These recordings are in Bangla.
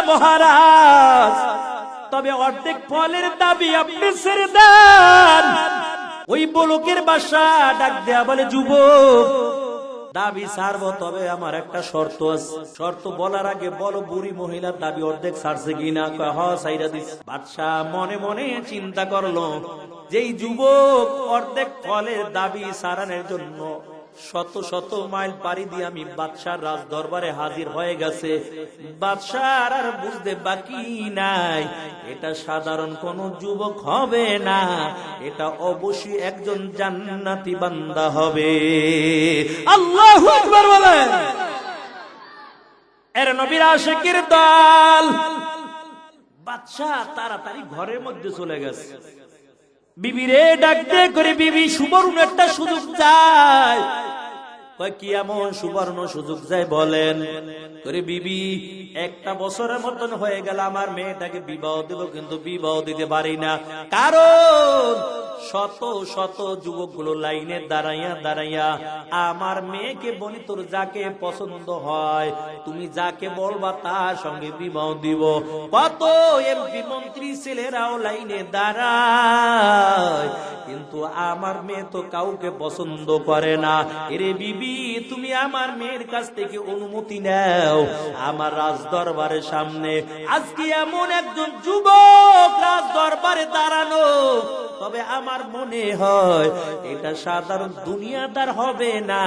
মহারাজ, তবে অর্ধেক ফলের দাবি আপনি ছেড়ে দেন। ওই বলকের বাদশা ডাক দেয়া বলে, যুবক দাবি ছাড়বো, তবে আমার একটা শর্ত আছে। শর্ত বলার আগে বলো, বুড়ি মহিলার দাবি অর্ধেক ছাড়ছে কিনা? কয় হ, ছাইরা দিস। বাদশা মনে মনে চিন্তা করলো, যেই যুবক অর্ধেক ফলের দাবি ছাড়ানোর জন্য শত শত মাইল পাড়ি দিয়ে আমি বাদশার রাজ দরবারে হাজির হয়ে গেছে, বাদশার আর বুঝতে বাকি নাই এটা সাধারণ কোন যুবক হবে না, এটা অবশ্যই একজন জান্নাতি বান্দা হবে। আল্লাহু আকবার বলেন। এর নবীর আশিকের দল। বাদশা তাড়াতাড়ি ঘরের মধ্যে চলে গেছে। বিবিরে ডাক দিয়ে করে, বিবি সুবর্ণ একটা সুযোগ চায়। কয় কি এমন সুবর্ণ সুযোগ যায় বলেন? করে বিবি, একটা বছরের মতন হয়ে গেল আমার মেয়েটাকে বিবাহ দেব, কিন্তু বিবাহ দিতে পারি না, কারণ শত শত যুবকগুলো লাইনে দাঁড়াইয়া দাঁড়াইয়া আমার মেয়েকে বলি, তোর যাকে পছন্দ হয় তুমি যাকে বলবা তার সঙ্গে বিবাহ দিব। কত এমপি মন্ত্রী ছেলেরাও লাইনে দাঁড়ায়, কিন্তু আমার মেয়ে তো কাউকে পছন্দ করে না। এরে বিবি, তুমি আমার মেয়ের কাছ থেকে অনুমতি নাও আমার রাজ দরবারের সামনে। আজকে এমন একজন যুবক রাজ দরবারে দাঁড়ানো, তবে আমার মনে হয় এটা সাধারণ দুনিয়াদার হবে না,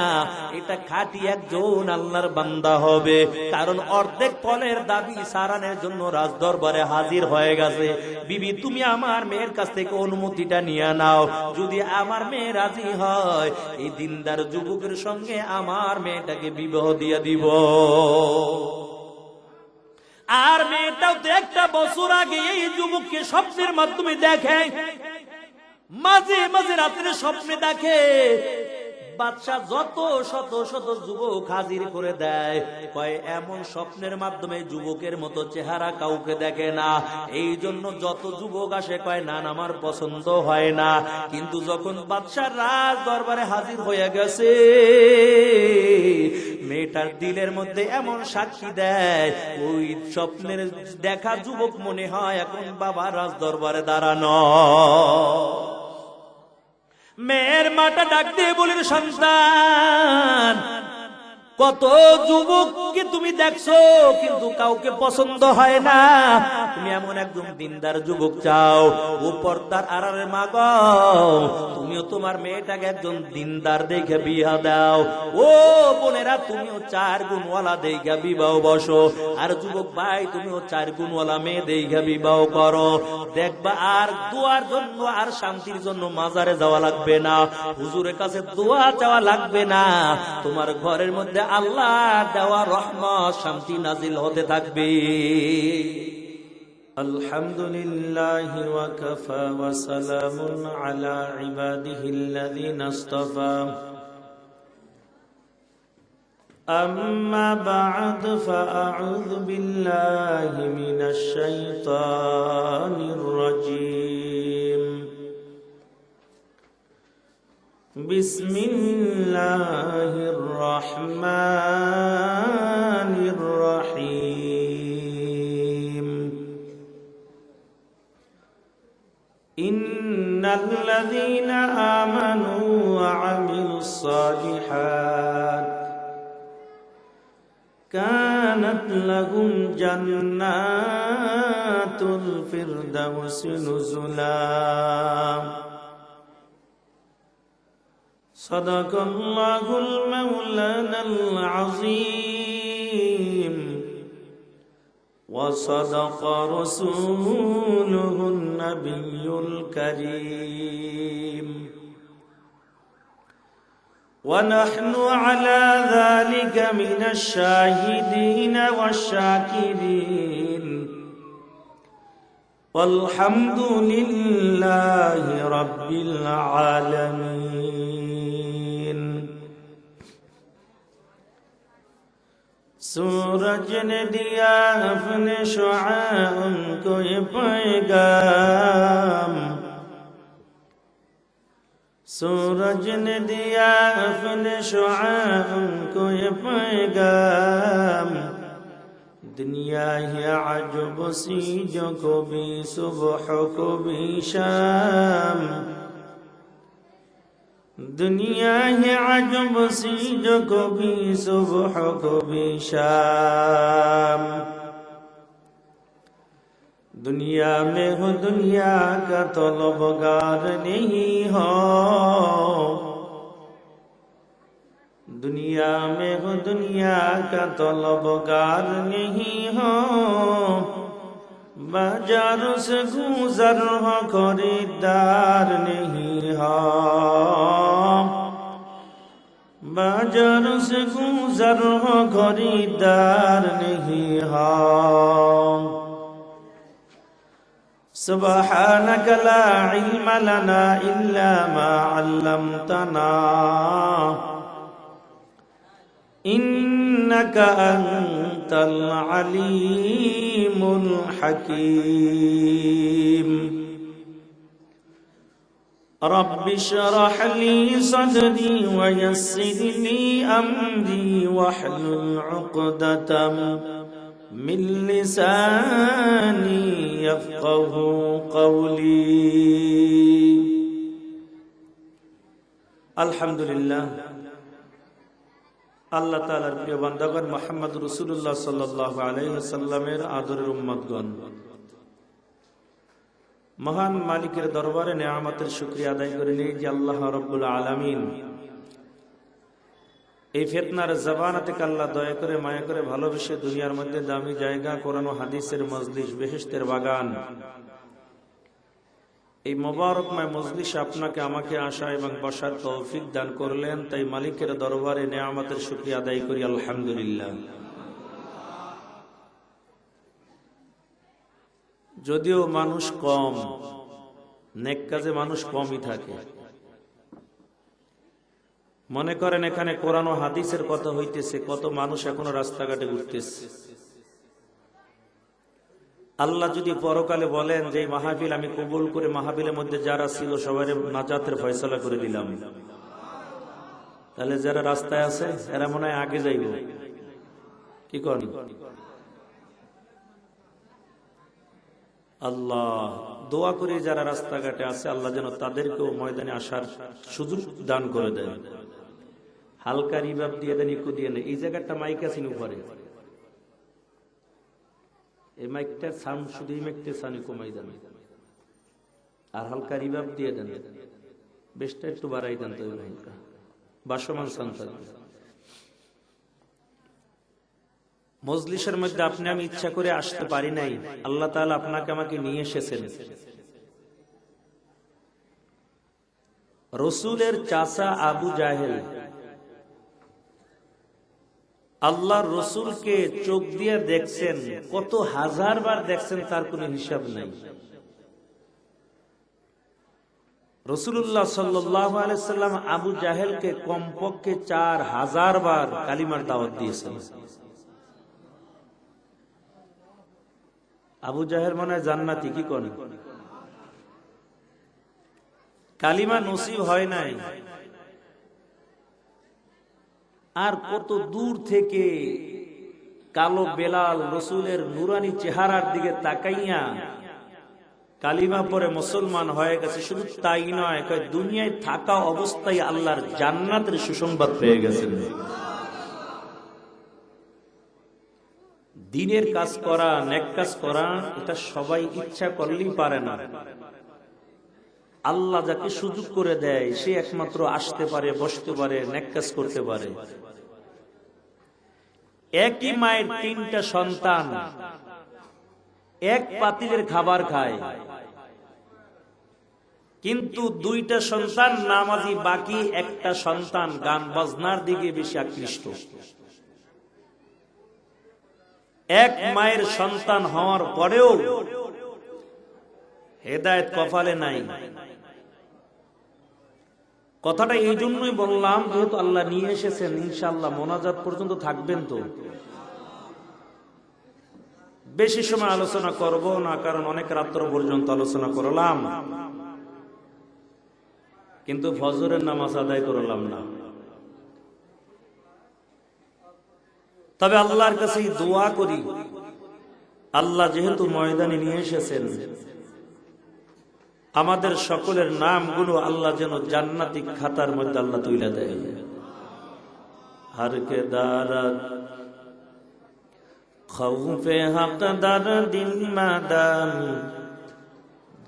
এটা খাঁটি একজন আল্লাহর বান্দা হবে। কারণ অর্ধেক ফলের দাবি সারানোর জন্য রাজ দরবারে হাজির হয়ে গেছে। বিবি, তুমি আমার মেয়ের কাছ থেকে অনুমতিটা নিয়ে নাও। যদি আমার মেয়ে রাজি হয়, এই দিনদার যুবকের সঙ্গে আমার মেয়েটাকে বিবাহ দিয়ে দিব। আর মেয়েটাও তো একটা বছর আগে এই যুবককে স্বপ্নের মাধ্যমে দেখে, মাঝে মাঝে রাত্রে স্বপ্নে দেখে। বাদশা যত শত শত যুবক হাজির করে দেয়, কয় এমন স্বপ্নের মাধ্যমে যুবকের মতো চেহারা কাউকে দেখে না, এই জন্য যত যুবক আসে কয় না আমার পছন্দ হয় না। কিন্তু যখন বাদশার রাজ দরবারে হাজির হয়ে গেছে, মেয়েটার দিলের মধ্যে এমন সাক্ষী দেয়, ওই স্বপ্নের দেখা যুবক মনে হয় এখন বাবা রাজ দরবারে দাঁড়ানো। মেয়ের মাটা ডাক দিয়ে বলেন, সন্তান, কত যুবককে তুমি দেখছো কিন্তু কাউকে পছন্দ হয় না, তুমি এমন একজন দিনদার যুবক চাও, ও পর্দার আড়ালের মা গো, তুমিও তোমার মেয়েটাকে একজন দিনদার দেখে বিয়া দাও। ও বোনেরা, তুমিও 4 গুণওয়ালা দেখে বিবাহ বসো। আর যুবক ভাই, তুমিও 4 গুণওয়ালা মেয়ে দেখে বিবাহ করো। দেখবা আর দোয়ার জন্য আর শান্তির জন্য মাজারে যাওয়া লাগবে না, হুজুরের কাছে দোয়া চাওয়া লাগবে না, তোমার ঘরের মধ্যে আল্লাহ দেওয়া রহমত শান্তি নাজিল হতে থাকবে। আলহামদুলিল্লাহি ওয়া কাফা ওয়া সালামুন আলা ইবাদিহিল্লাযিনা ইসতাফা। আম্মা বা'দ ফাআউযু বিল্লাহি মিনাশ শাইতানির রাজীম। বিসমিল্লাহির রহমানির রহিম। ইন্নাল্লাযীনা আমানু ওয়া আমিলুস সালিহাত কানাত লাহুম জান্নাতুল ফিরদাউসি নুজুলা। সাদাকাল্লাহুল মাওলানাল আযীম ওয়া সাদাকা রাসূলুহুন নাবিয়্যুল কারীম। ওয়া নাহনু আলা যালিকা মিনাশ শাহিদিনা ওয়াশ শাকিরিন। ওয়ালহামদুলিল্লাহি রাব্বিল আলামিন। सूरज ने दिया अपने शुआओं को ये पैगाम, सूरज ने दिया अपने शुआओं को ये पैगाम, दुनिया है अजब सी जो कभी सुबह कभी शाम, दुनिया है अजब सी जो कभी सुबह कभी शाम। दुनिया में हो दुनिया का तलबगार नहीं हो, दुनिया में हो दुनिया का तलबगार नहीं हो, बाजार से गुजर हो खरीदार नहीं हो, बाजार से गुजर हो खरीदार नहीं हो। सुब्हानक ला इल्म लना इल्ला मा अल्लमतना इन्नका अंतल अलीमुल हकीम। रब्बि इश्रह ली सदरी व यस्सिर ली अमरी वहलुल उक़दतम मिन लिसानी यफ़क़हू क़ौली। अल्हम्दुलिल्लाह, আল্লাহ তাআলার প্রিয় বান্দাগণ, মুহাম্মদ রাসূলুল্লাহ সাল্লাল্লাহু আলাইহি ওয়াসাল্লামের আদরের উম্মতগণ, মহান মালিকের দরবারে নেয়ামতের শুকরিয়া আদায় করে নেই যে আল্লাহ রাব্বুল আলামিন এই ফিতনার জামানা থেকে আল্লাহ দয়া করে মায়া করে ভালোবেসে দুনিয়ার মধ্যে দামি জায়গা, কোরআন ও হাদিসের মজলিস, বেহেশতের বাগান, এই মোবারকময় মজলিসে আপনাকে আমাকে আসা এবং বসার তৌফিক দান করলেন। তাই মালিকের দরবারে নেয়ামতের শুকরিয়া আদায় করি আলহামদুলিল্লাহ। যদিও মানুষ কম, নেক কাজে মানুষ কমই থাকে। মনে করেন এখানে কোরআন ও হাদিসের কথা হইতেছে, কত মানুষ এখনো রাস্তাঘাটে ঘুরতেছে। আল্লাহ যদি পরকালে বলেন যে মাহফিল আমি কবুল করে মাহফিলের মধ্যে যারা ছিল সবাই নাজাতের ফয়সালা করে দিলাম, তাহলে যারা রাস্তায় আছে এরা মনে হয় আগে যাইব। কি করেন? আল্লাহ দোয়া করে যারা রাস্তাঘাটে আছে আল্লাহ যেন তাদেরকেও ময়দানে আসার সুযোগ দান করে দেয়। হালকা রিভাব দিয়ে দেন, ইকো দিয়ে নেই। এই জায়গাটা মাইক আছে উপরে, এই মাইকটার সাউন্ড শুধু এই মাইকটার সাউন্ড কমাই দেন আর হালকা রিভাব দিয়ে দেন, বেশটা একটু বাড়াই দেন, তো হালকা বাসমান সাউন্ড থাকবে। মজলিসের মধ্যে আপনি আমি ইচ্ছা করে আসতে পারি নাই, আল্লাহ তাআলা আপনাকে আমাকে নিয়ে এসেছেন। রাসূলের চাচা আবু জাহেল আল্লাহর রাসূলকে চোখ দিয়ে দেখছেন, কত হাজার বার দেখছেন, তার কোনো হিসাব নাই। রাসূলুল্লাহ সাল্লাল্লাহু আলাইহি সাল্লাম আবু জাহেলকে কমপক্ষে 4000 বার কালিমার দাওয়াত দিয়েছেন। আবু জাহেল মনে হয় জান্নাতি, কি কোন কালিমা নসিব হয় নাই। আর কত দূর থেকে কালো বেলাল রাসূলের নুরানি চেহারার দিকে তাকাইয়া কালিমা পরে মুসলমান হয়ে গেছে। শুধু তাই নয়, দুনিয়ায় থাকা অবস্থায় আল্লাহর জান্নাতের সুসংবাদ পেয়ে গেছেন। দিনের কাজ করা, নেক কাজ করা, এটা সবাই ইচ্ছা করলেই পারে না। আল্লাহ যাকে সুযোগ করে দেয় সে একমাত্র আসতে পারে, বসতে পারে, নেক কাজ করতে পারে। একই মায়ের 3টা সন্তান এক পাতিলের খাবার খায়, কিন্তু 2টা সন্তান নামাজি, বাকি একটা সন্তান গান বাজনার দিকে বেশি আকৃষ্ট। এক মায়ের সন্তান হওয়ার পরেও হেদায়েত কপালে নাই। কথাটা এই জন্যই বললাম, যেহেতু আল্লাহ নিয়ে এসেছেন, ইনশাআল্লাহ মোনাজাত পর্যন্ত থাকবেন তো। বেশি সময় আলোচনা করব না, কারণ অনেক রাত্র পর্যন্ত আলোচনা করলাম, কিন্তু ফজরের নামাজ আদায় করলাম না। তবে আল্লাহর কাছে দোয়া করি আল্লাহ যেহেতু ময়দানে নিয়ে এসেছেন, আমাদের সকলের নামগুলো আল্লাহ যেন জান্নাতি খাতার মধ্যে আল্লাহ তুলে দেয়। হারকে দারাত খৌফে হক দার দিল মাদাম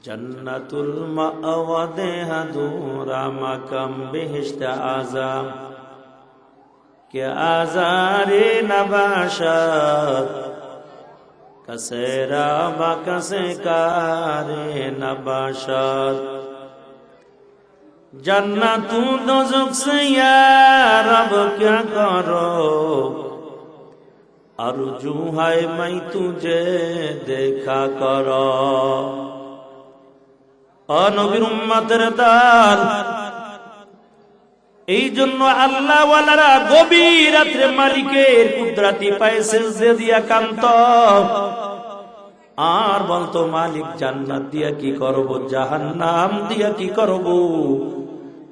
জন্নাতুল মাওয়া দেহাদুরা মাকাম বেহেশত আযাম কে আজারে নবাশাত কসেরা বা কসে কারে নবাশাত जन्नतू दोज़ख से या रब क्या करो अर्जू है मैं तुझे देखा करो। ओ नबीर उम्मतेर दल, এই জন্য আল্লাহ ওয়ালারা গভীর রাতে মালিকের কুদরতি পায়ে সিজদা দিয়া কান্ত আর বলতো, মালিক জান্নাত দিয়া কি করব, জাহান্নাম দিয়া কি করব।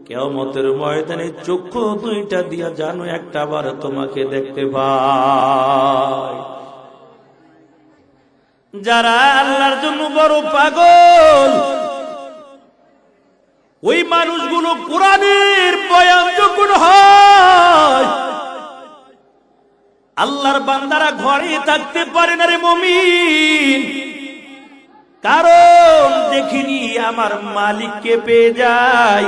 কিয়ামতের ময়দানে চক্ষু দুইটা দিয়া জানো একটা বার তোমাকে দেখতে পাই। যারা আল্লাহর জন্য বড় পাগল, ওই মানুষগুলো কোরআনের বয়ান যখন হয়, আল্লাহর বান্দারা ঘরে থাকতে পারে না রে মুমিন, কারণ দেখিনি আমার মালিককে পেয়ে যায়।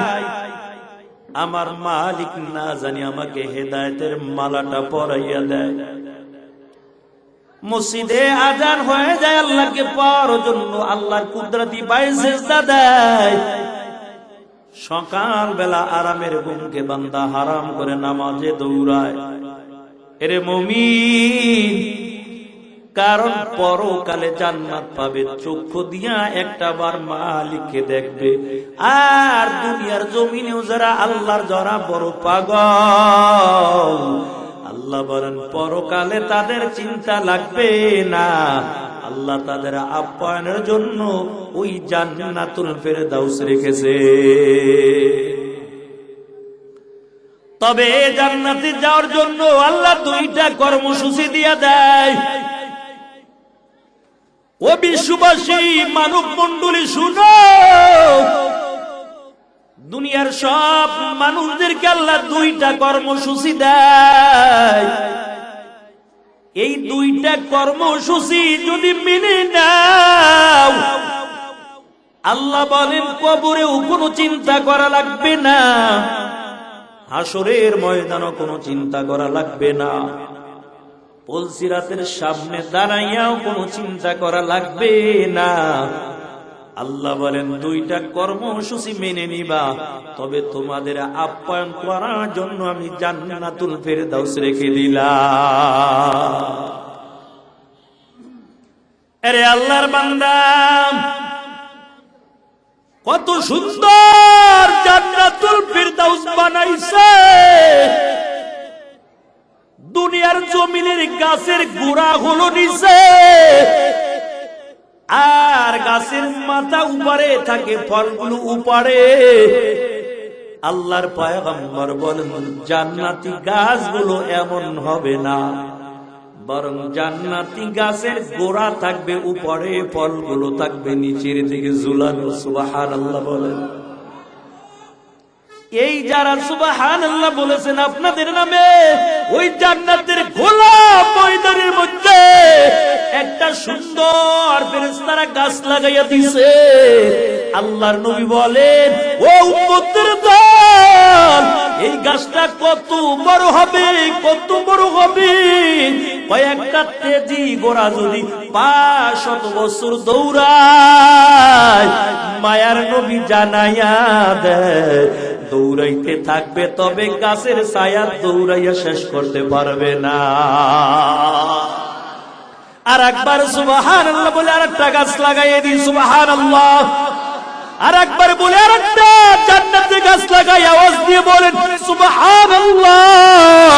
আমার মালিক না জানি আমাকে হেদায়েতের মালাটা পরাইয়া দেয়। মসজিদে আজান হয়ে যায়, আল্লাহকে পাওয়ার জন্য আল্লাহর কুদরতি পায়ে সিজদা দেয়। সকাল বেলা আরামের ঘুমকে বান্দা হারাম করে নামাজে দৌড়ায়। এরে মুমিন, কারণ পরকালে জান্নাত পাবে, চক্ষু দিয়া একটা বার মালিককে দেখবে। আর দুনিয়ার জমিনেও যারা আল্লাহর যারা বড় পাগল, আল্লাহ বলেন পরকালে তাদের চিন্তা লাগবে না। আল্লাহ তাদের আপ্যায়নের জন্য ওই জান্নাতুল ফেরদাউস রেখেছে। তবে জান্নাতে যাওয়ার জন্য আল্লাহ দুইটা কর্মসূচি দিয়ে দেয়। ও বিশ্ববাসী, মানব মণ্ডলী শুনো, দুনিয়ার সব মানুষদেরকে আল্লাহ দুইটা কর্মসূচি দেয়। এই দুইটা কর্মসূচি যদি মেনে নাও, আল্লাহ বলেন কবরেও কোনো চিন্তা করা লাগবে না, হাসরের ময়দানও কোনো চিন্তা করা লাগবে না, পুলসিরাতের সামনে দাঁড়াইয়াও কোনো চিন্তা করা লাগবে না। আল্লাহ বলেন দুইটা কর্মসূচি মেনে নিবা, তবে তোমাদের আপ্যায়ন করার জন্য আমি জান্নাতুল ফেরদাউস রেখে দিলাম। আরে আল্লাহর বান্দা, কত সুন্দর জান্নাতুল ফেরদাউস বানাইছে। দুনিয়ার জমিনের গাছের গোড়া হলো নিচে, আর গাছের মাথা উপরে থাকে, ফলগুলো উপরে। আল্লাহর পয়গম্বর বলেন জান্নাতি গাছগুলো এমন হবে না, বরং জান্নাতি গাছের গোড়া থাকবে উপরে, ফলগুলো থাকবে নিচের দিকে ঝুলানো। সুবহানাল্লাহ বলেন। এই যারা সুবহানাল্লাহ বলেছেন আপনাদের নামে, ওই জান্নাতের খোলা ময়দানের মধ্যে একটা সুন্দর ফেরেশতারা গাছ লাগাইয়া দিছে। আল্লাহর নবী বলেন, ও উম্মতের দল, এই গাছটা কত বড় হবে, কত বড় হবে। কয়েকটা তেজি গোড়া যদি 500 বছর দৌড়ায়, মায়ার নবী জানাইয়া দেয় দৌড়াইতে থাকবে, তবে গাছের ছায়া দৌড়াইয়া শেষ করতে পারবে না। আর একবার সুবহানাল্লাহ বলে আরেকটা গাছ লাগাইয়ে দিই। সুবহানাল্লাহ। আর একবার বলে আরেকটা জান্নাতে গাছ লাগাই আওয়াজ দিয়ে বলেন সুবহানাল্লাহ।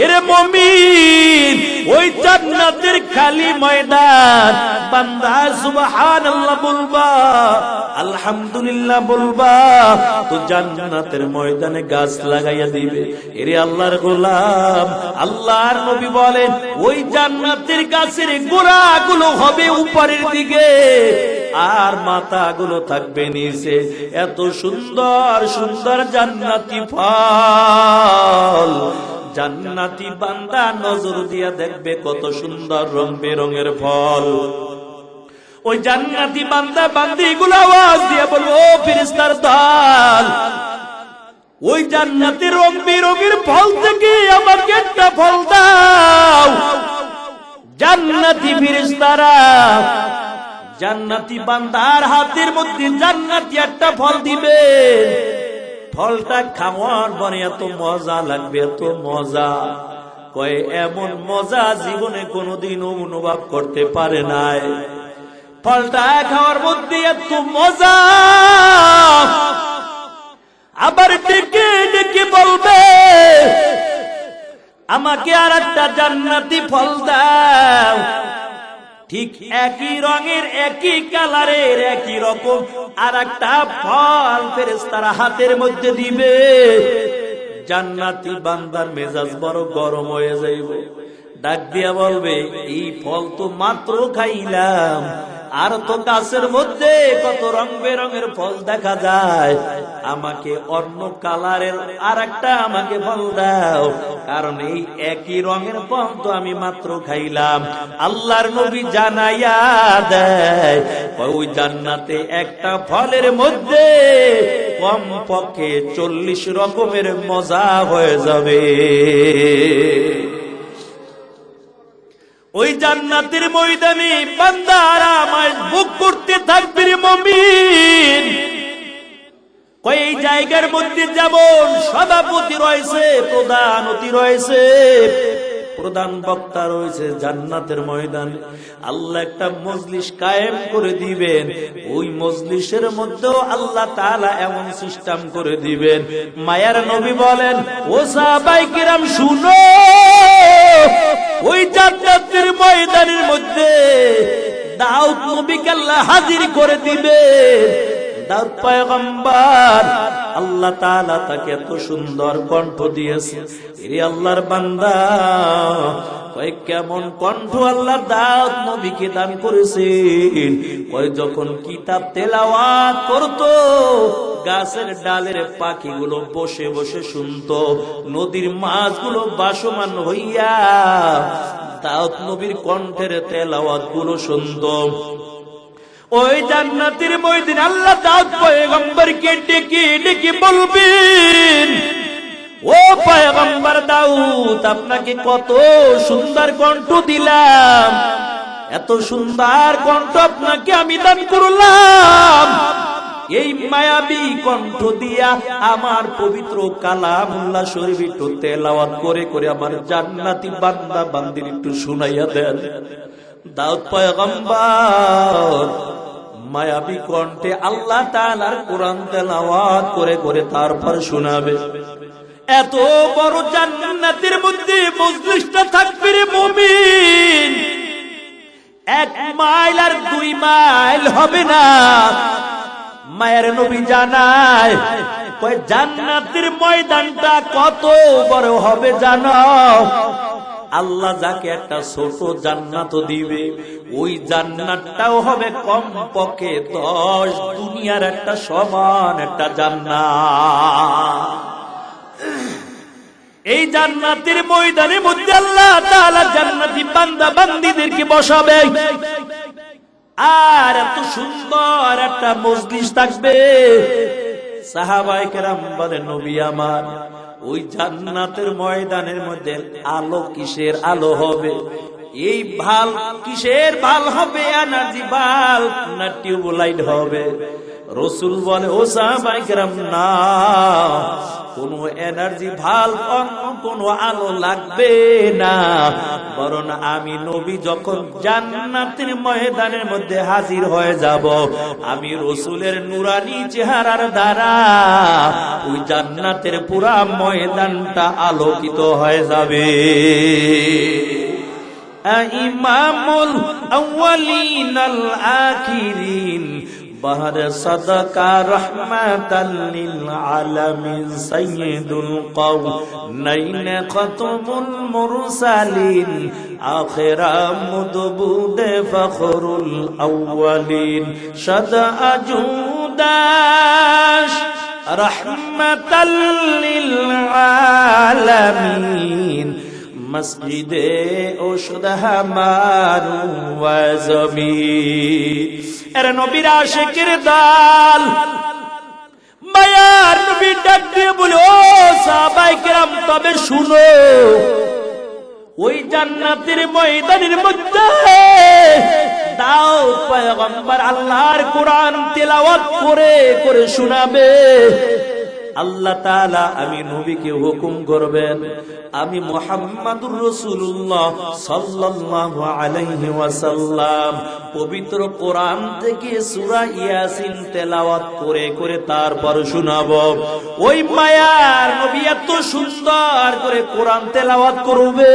এরে মুমিন, ওই জান্নাত জান্নাতের খালি ময়দান, বান্দা সুবহানাল্লাহ বলবা, আলহামদুলিল্লাহ বলবা, তো জান্নাতের ময়দানে গাছ লাগাইয়া দিবে। এরে আল্লাহর গোলাম, আল্লাহর নবী বলেন ওই জান্নাতের গাছের গোড়াগুলো হবে উপরের দিকে আর মাথাগুলো থাকবে নিচে। এত সুন্দর সুন্দর জান্নাতি ফল, জান্নাতি বান্দা নজর দিয়া দেখবে কত সুন্দর রং বেরঙের ফল। ওই জান্নাতি বান্দা বান্দিগুলো আওয়াজ দিয়ে বলবো, ও ফেরেশতার দল, ওই জান্নাতের রং বেরঙের ফল থেকে আমাকে একটা ফল দাও। জান্নাতি ফেরেশতারা জান্নাতি বান্দার হাতের মধ্যে জান্নাতি একটা ফল দিবে। ফলটা খাওয়ার পরে এত মজা লাগবে, এত মজা, কয় এমন মজা জীবনে কোনোদিন অনুভব করতে পারে নাই। ফলটা খাওয়ার মধ্যে এত মজা, আবার ডেকে ডেকে বলবে আমাকে আর একটা জান্নাতি ফল দাও। ঠিক একই রঙের, একই কালারের, একই রকম আর একটা ফল ফেরেশতারা হাতের মধ্যে দিবে। জান্নাতি বান্দার মেজাজ বড় গরম হয়ে যাইবে, ডাক দিয়া বলবে এই ফল তো মাত্র খাইলাম, আর তো গাছের মধ্যে কত রং বেরঙের ফল দেখা যায়, আমাকে অন্য কালারের আর একটা আমাকে ফল দাও, কারণ এই একই রঙের ফল তো আমি মাত্র খাইলাম। আল্লাহর নবী জানাইয়া দেয় ওই জান্নাতে একটা ফলের মধ্যে কমপক্ষে 40 রকমের মজা হয়ে যাবে। ওই জান্নাতের ময়দানে বান্দারা আমায় ভোগ করতে থাকবে রে মুমিন। কই জায়গার মধ্যে যেমন সভাপতি রয়েছে, প্রধান অতি রয়েছে, প্রধান বক্তা রয়েছে, জান্নাতের ময়দানে আল্লাহ একটা মজলিস কায়েম করে দিবেন। ওই মজলিসের মধ্যেও আল্লাহ তাআলা এমন সিস্টেম করে দিবেন, মায়ার নবী বলেন ও সাহাবায়ে কিরাম শুনো, ওই জান্নাতের ময়দানের মধ্যে দাউদ নবীকে আল্লাহ হাজির করে দিবে। দাউদ পয়গম্বর, আল্লাহ তাআলা তাকে এত সুন্দর কণ্ঠ দিয়েছে। এরে আল্লাহর বান্দা, কয় কেমন কণ্ঠ আল্লাহ দাউদ নবীকে দান করেছেন। কয় যখন কিতাব তেলাওয়াত করতো, গাছের ডালের পাখিগুলো বসে বসে শুনতো, নদীর মাছগুলো বাসমান হইয়া দাউদ নবীর কণ্ঠের তেলাওয়াত গুলো শুনতো। ওই জান্নাতের ময়দানে আল্লাহ দাউদ পয়গম্বরকে ডেকে ডেকে বলবেন, ও পয়গম্বর দাউদ, আপনাকে কত সুন্দর কণ্ঠ দিলাম, এত সুন্দর কণ্ঠ আপনাকে আমি দান করলাম। এই মায়াবী কণ্ঠ দিয়া আমার পবিত্র কালামুল্লাহ শরীফ একটু তেলাওয়াত করে করে আমার জান্নাতি বান্দা বান্দির একটু শুনাইয়া দেন। দাউদ পয়গম্বর মায়াবী কণ্ঠে আল্লাহ তাআলার কোরআন তেলাওয়াত করে করে তারপর শোনাবে। এত বড় জান্নাতের মধ্যে মজলিসটা থাকবে রে মুমিন, 1 মাইল আর 2 মাইল হবে না। মায়ের নবী জানায় কয় জান্নাতের ময়দানটা কত বড় হবে জানো? আল্লাহ যাকে একটা ছোট জান্নাত দিবে, ওই জান্নাতটাও হবে কমপক্ষে 10 দুনিয়ার একটা সমান একটা জান্নাত। এই জান্নাতের ময়দানের মধ্যে আল্লাহ তাআলা জান্নাতি বান্দা বান্দীদেরকে বসাবে, আর এত সুন্দর একটা মজলিস থাকবে। সাহাবায়ে কেরাম বলেন নবী আমার, ওই জান্নাতের ময়দানের মধ্যে আলো কিসের আলো হবে? এই ভাল কিসের ভাল হবে? এনার্জি বাল্ব না টিউবলাইট হবে? রাসূল বলে ও সাহাবায়ে কেরাম, না, কোন এনার্জি বাল্ব কোন আলো লাগবে না, বরং আমি নবী যখন জান্নাতের ময়দানের মধ্যে হাজির হয়ে যাব, আমি রাসূলের নূরানী চেহারার দ্বারা ওই জান্নাতের পুরা ময়দানটা আলোকিত হয়ে যাবে। ইমামুল আউয়ালিনাল আখিরিন বাহর সাদাকা রাহমাতাল লিল আলামিন সাইয়্যিদুল কাওনাইন খাতমুল মুরসালিন আখিরা মুদবুদে ফখরুল আউয়ালিন সাদা আজুদাশ রাহমাতাল লিল আলামিন মসজিদে ওশদহামারু ওয়া জমিন। এরে নবীর আশিকের দল, মায়ার নবী ডাক দিয়ে বলে, ও সাহাবায়ে কেরাম তবে শুনো, ওই জান্নাতের ময়দানের মধ্যে দাও পয়গম্বর আল্লাহর কোরআন তেলাওয়াত করে করে শোনাবে। আল্লাহ তাআলা আমি নবীকে হুকুম করবেন, আমি মুহাম্মাদুর রাসূলুল্লাহ সাল্লাল্লাহু আলাইহি ওয়াসাল্লাম পবিত্র কোরআন থেকে সূরা ইয়াসিন তেলাওয়াত করে করে তারপর শোনাবো। ওই মায়ার নবী এত সুন্দর করে কোরআন তেলাওয়াত করবে,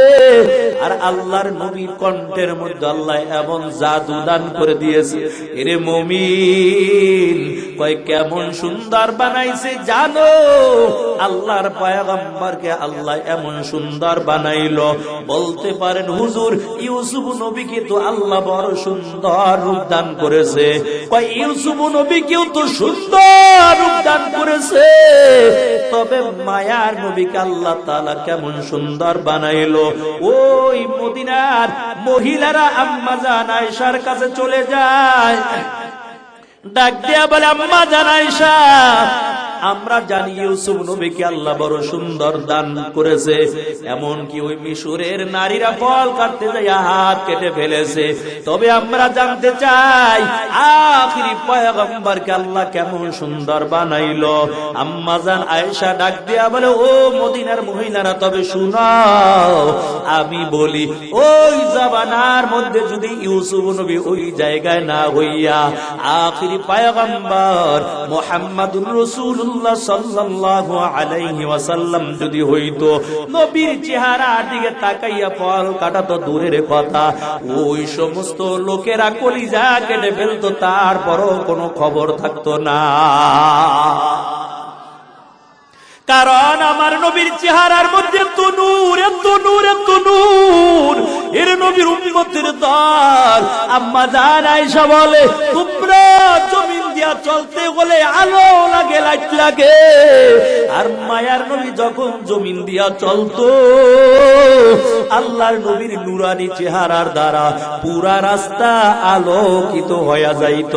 আর আল্লাহর নবীর কণ্ঠের মধ্যে আল্লাহ এমন জাদু দান করে দিয়েছে। এরে মুমিন, কয় কেমন সুন্দর বানাইছে জানো? আল্লাহর পয়গম্বরকে আল্লাহ এমন সুন্দর বানাইলো। বলতে পারেন হুজুর, ইউসুফ নবীকে তো আল্লাহ বড় সুন্দর রূপ দান করেছে। কয় ইউসুফ নবীকেও তো সুন্দর রূপ দান করেছে, তবে মায়ার নবীকে আল্লাহ তাআলা কেমন সুন্দর বানাইলো। ওই মদিনার মহিলারা আম্মা জান আয়েশার কাছে চলে যায়, ডাক দিয়া বলে, আম্মা জান আয়েশা, আমরা জানি ইউসুফ নবীকে আল্লাহ বড় সুন্দর দান করেছে, এমন কি ওই মিশরের নারীরা ফল কাটতে যায় হাত কেটে ফেলেছে, তবে আমরা জানতে চাই আখিরি পয়গম্বরকে আল্লাহ কেমন সুন্দর বানাইলো। আম্মা জান আয়েশা ডাক দিয়া বলে, ও মদিনার মহিলারা তবে শুনাও, আমি বলি ওই জামানার মধ্যে যদি ইউসুফ নবী ওই জায়গায় না হইয়া আখিরি পয়গম্বর মুহাম্মাদুর রাসূলুল্লাহ সাল্লাল্লাহু আলাইহি ওয়াসাল্লাম যদি হইতো, নবীর চেহারার দিকে তাকাইয়া ফল কাটা তো দূরের কথা, ওই সমস্ত লোকেরা কলিজা কেটে ফেলতো, তারপরও কোনো খবর থাকতো না। কারণ আমার নবীর চেহারার মধ্যে এত নূর, এত নূর, এত নূর। এর নবীর উম্মতের দল আম্মা জান আয়েশা বলে, তোমরা জমিন দিয়া চলতে হলে আলো লাগে, লাইট লাগে, আর মায়ার নবী যখন জমিন দিয়া চলতো, আল্লাহর নবীর নূরানি চেহারার দ্বারা পুরা রাস্তা আলোকিত হয়ে যাইত।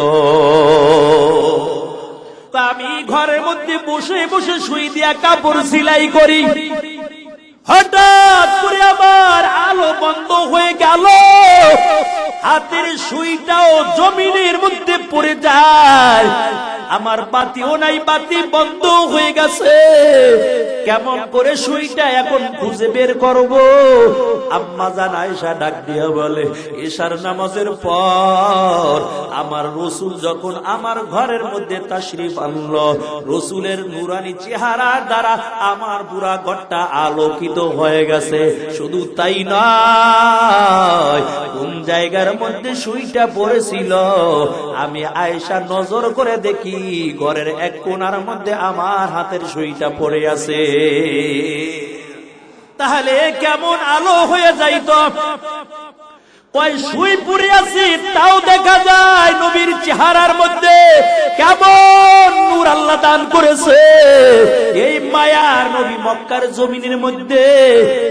আমি ঘরের মধ্যে বসে বসে সুই দিয়া কাপড় সেলাই করি, হঠাৎ করে আবার আলো বন্ধ হয়ে গেল, হাতের সুইটাও জমিনের মধ্যে পড়ে যায়, আমার বাতিও নাই, বাতি বন্ধ হয়ে গেছে, কেমন করে সুইটা এখন খুঁজে বের করব? আম্মা জান আয়েশা ডাক দিয়া বলে, এশার নামাজের পর আমার রাসূল যখন আমার ঘরের মধ্যে তাশরীফ আনলো, রাসূলের নূরানি চেহারার দ্বারা আমার পুরা ঘরটা আলোকিত হয়ে গেছে। শুধু তাই নয়, কোন জায়গার মধ্যে সুইটা পড়েছিল আমি আয়েশা নজর করে দেখি, ঘরের এক কোণার মধ্যে আমার হাতের সুইটা পড়ে আছে। তাহলে কেমন আলো হয়ে যাইত? কয় সুই পড়ে আছে, তাও দেখা যায় নবীর চেহারার মধ্যে কেমন নূর আল্লাহ দান করেছে। এই মায়ার নবী মক্কার জমিনের মধ্যে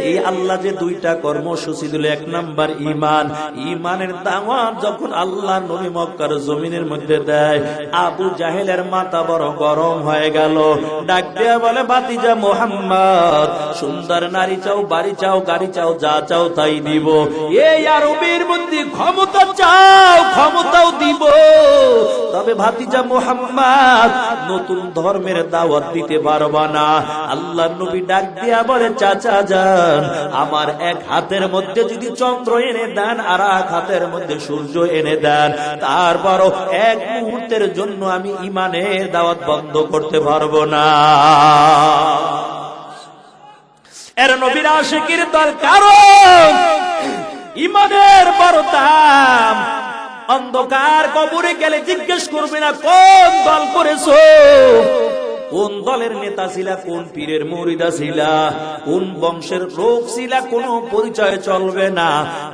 এই আল্লাহ যে দুইটা কর্মসূচি দিল, এক নাম্বার ঈমান, ঈমানের দাওয়াত যখন আল্লাহ নবী মক্কার জমিনের মধ্যে দেয়, আবু জাহেলের মাথা বড় গরম হয়ে গেল, ডাক দেয়া বলে, ভাতিজা মুহাম্মদ, সুন্দর নারী চাও, বাড়ি চাও, গাড়ি চাও, যা চাও তাই দিব। এই আরবের মধ্যে ক্ষমতা চাও, ক্ষমতাও দিব, তবে ভাতিজা মুহাম্মদ নতুন ধর্মের দাওয়াত দিতে পারবা না। আল্লাহ নবী ডাক দিয়া বলে, চাচা যান, আমার এক হাতের মধ্যে যদি চন্দ্র এনে দেন, আর এক হাতের মধ্যে সূর্য এনে দেন, তারপরও এক মুহূর্তের জন্য আমি ঈমানের দাওয়াত বন্ধ করতে পারবো না। এর নবীর আশিকের দল, কারণ ঈমানের করতাম। অন্ধকার কবরে গেলে জিজ্ঞেস করবে না কোন দল করেছো, কোন দলের নেতা ছিলা, কোন পীরের মুরিদা ছিলা, কোন বংশের লোক ছিলা, কোনো পরিচয় চলবে না।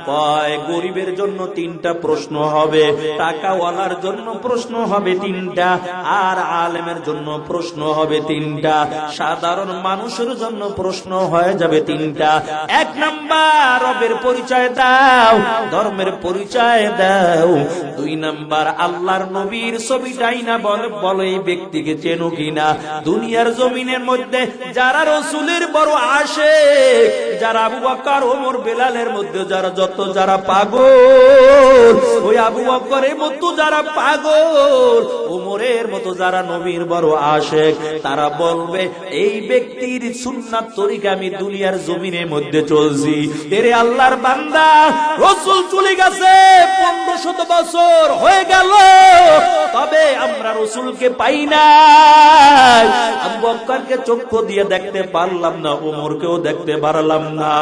কয় গরিবের জন্য 3টা প্রশ্ন হবে, টাকাওয়ালার জন্য প্রশ্ন হবে 3টা, আর আলেমের জন্য প্রশ্ন হবে 3টা, সাধারণ মানুষের জন্য প্রশ্ন হয়ে যাবে 3টা। 1 নাম্বার রবের পরিচয় দাও, ধর্মের পরিচয় দাও। 2 নাম্বার আল্লাহর নবীর ছবিটাই না বলো এই ব্যক্তিকে চেনো কিনা। দুনিয়ার জমিনের মধ্যে যারা রসুলের বড় আশিক, যারা আবু বকর ওমর বেলালের মধ্যে যারা পাগল, ওই আবু বকরের মতো যারা পাগল, ওমরের মতো যারা নবীর বড় আশিক, তারা বলবে এই ব্যক্তির সুন্নাত তরিকা আমি দুনিয়ার জমিনের মধ্যে চলছি। এরে আল্লাহর বান্দা, রসুল চলে গেছে 1500 বছর হয়ে গেল, তবে আমরা রসুলকে পাই না। আবু বকরকে চক্ষু দিয়ে দেখতে পারলাম না, ওমরকেও দেখতে পারলাম না।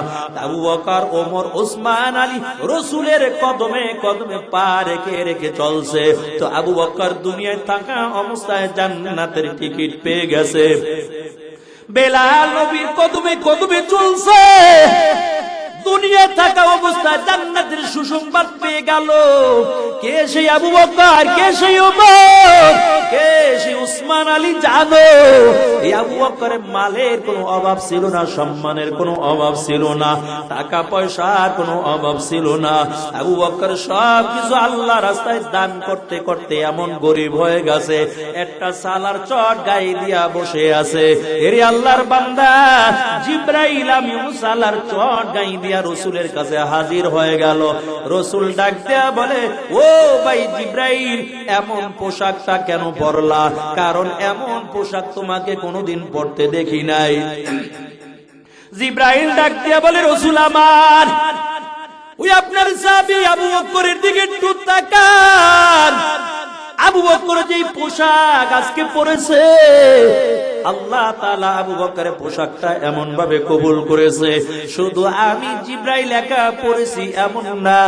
আবু বকর, ওমর, ওসমান, আলী রসুলের কদমে কদমে পা রেখে রেখে চলছে। তো আবু বকর দুনিয়ায় থাকা অবস্থায় জান্নাতের টিকিট পেয়ে গেছে, বেলাল নবীর কদমে কদমে চলছে, দুনিয়া থাকা অবস্থায় জান্নাতের সুসংবাদ পেয়ে গেল। কে সেই আবু বকর, কে সেই ওমর, কে সেই উসমান আলী জানো? এই আবু বকরের মালের কোনো অভাব ছিল না, সম্মানের কোনো অভাব ছিল না, টাকা পয়সার কোনো অভাব ছিল না। আবু বকর সব কিছু আল্লাহ রাস্তায় দান করতে করতে এমন গরিব হয়ে গেছে, একটা সালার চট গায়ে দিয়া বসে আছে। এর আল্লাহর বান্দা জিব্রাইল আমিন সালার চট গায়ে দিয়া রসুলের কাছে হাজির হয়ে গেল। রসুল ডাক দেয়া বলে, ও ভাই জিব্রাইল, এমন পোশাকটা কেন পরলা? কারণ এমন পোশাক তোমাকে কোনোদিন পরতে দেখি নাই। জিব্রাইল ডাক দেয়া বলে, রসুল আমার, ওই আপনার সাহাবী আবু বকরের দিকে একটু তাকান। আবু বকর যে পোশাক আজকে পরেছে, আল্লাহ তাআলা আবু বকরের পোশাকটা এমন ভাবে কবুল করেছে, শুধু আমি জিব্রাইল একা পরেছি এমন না,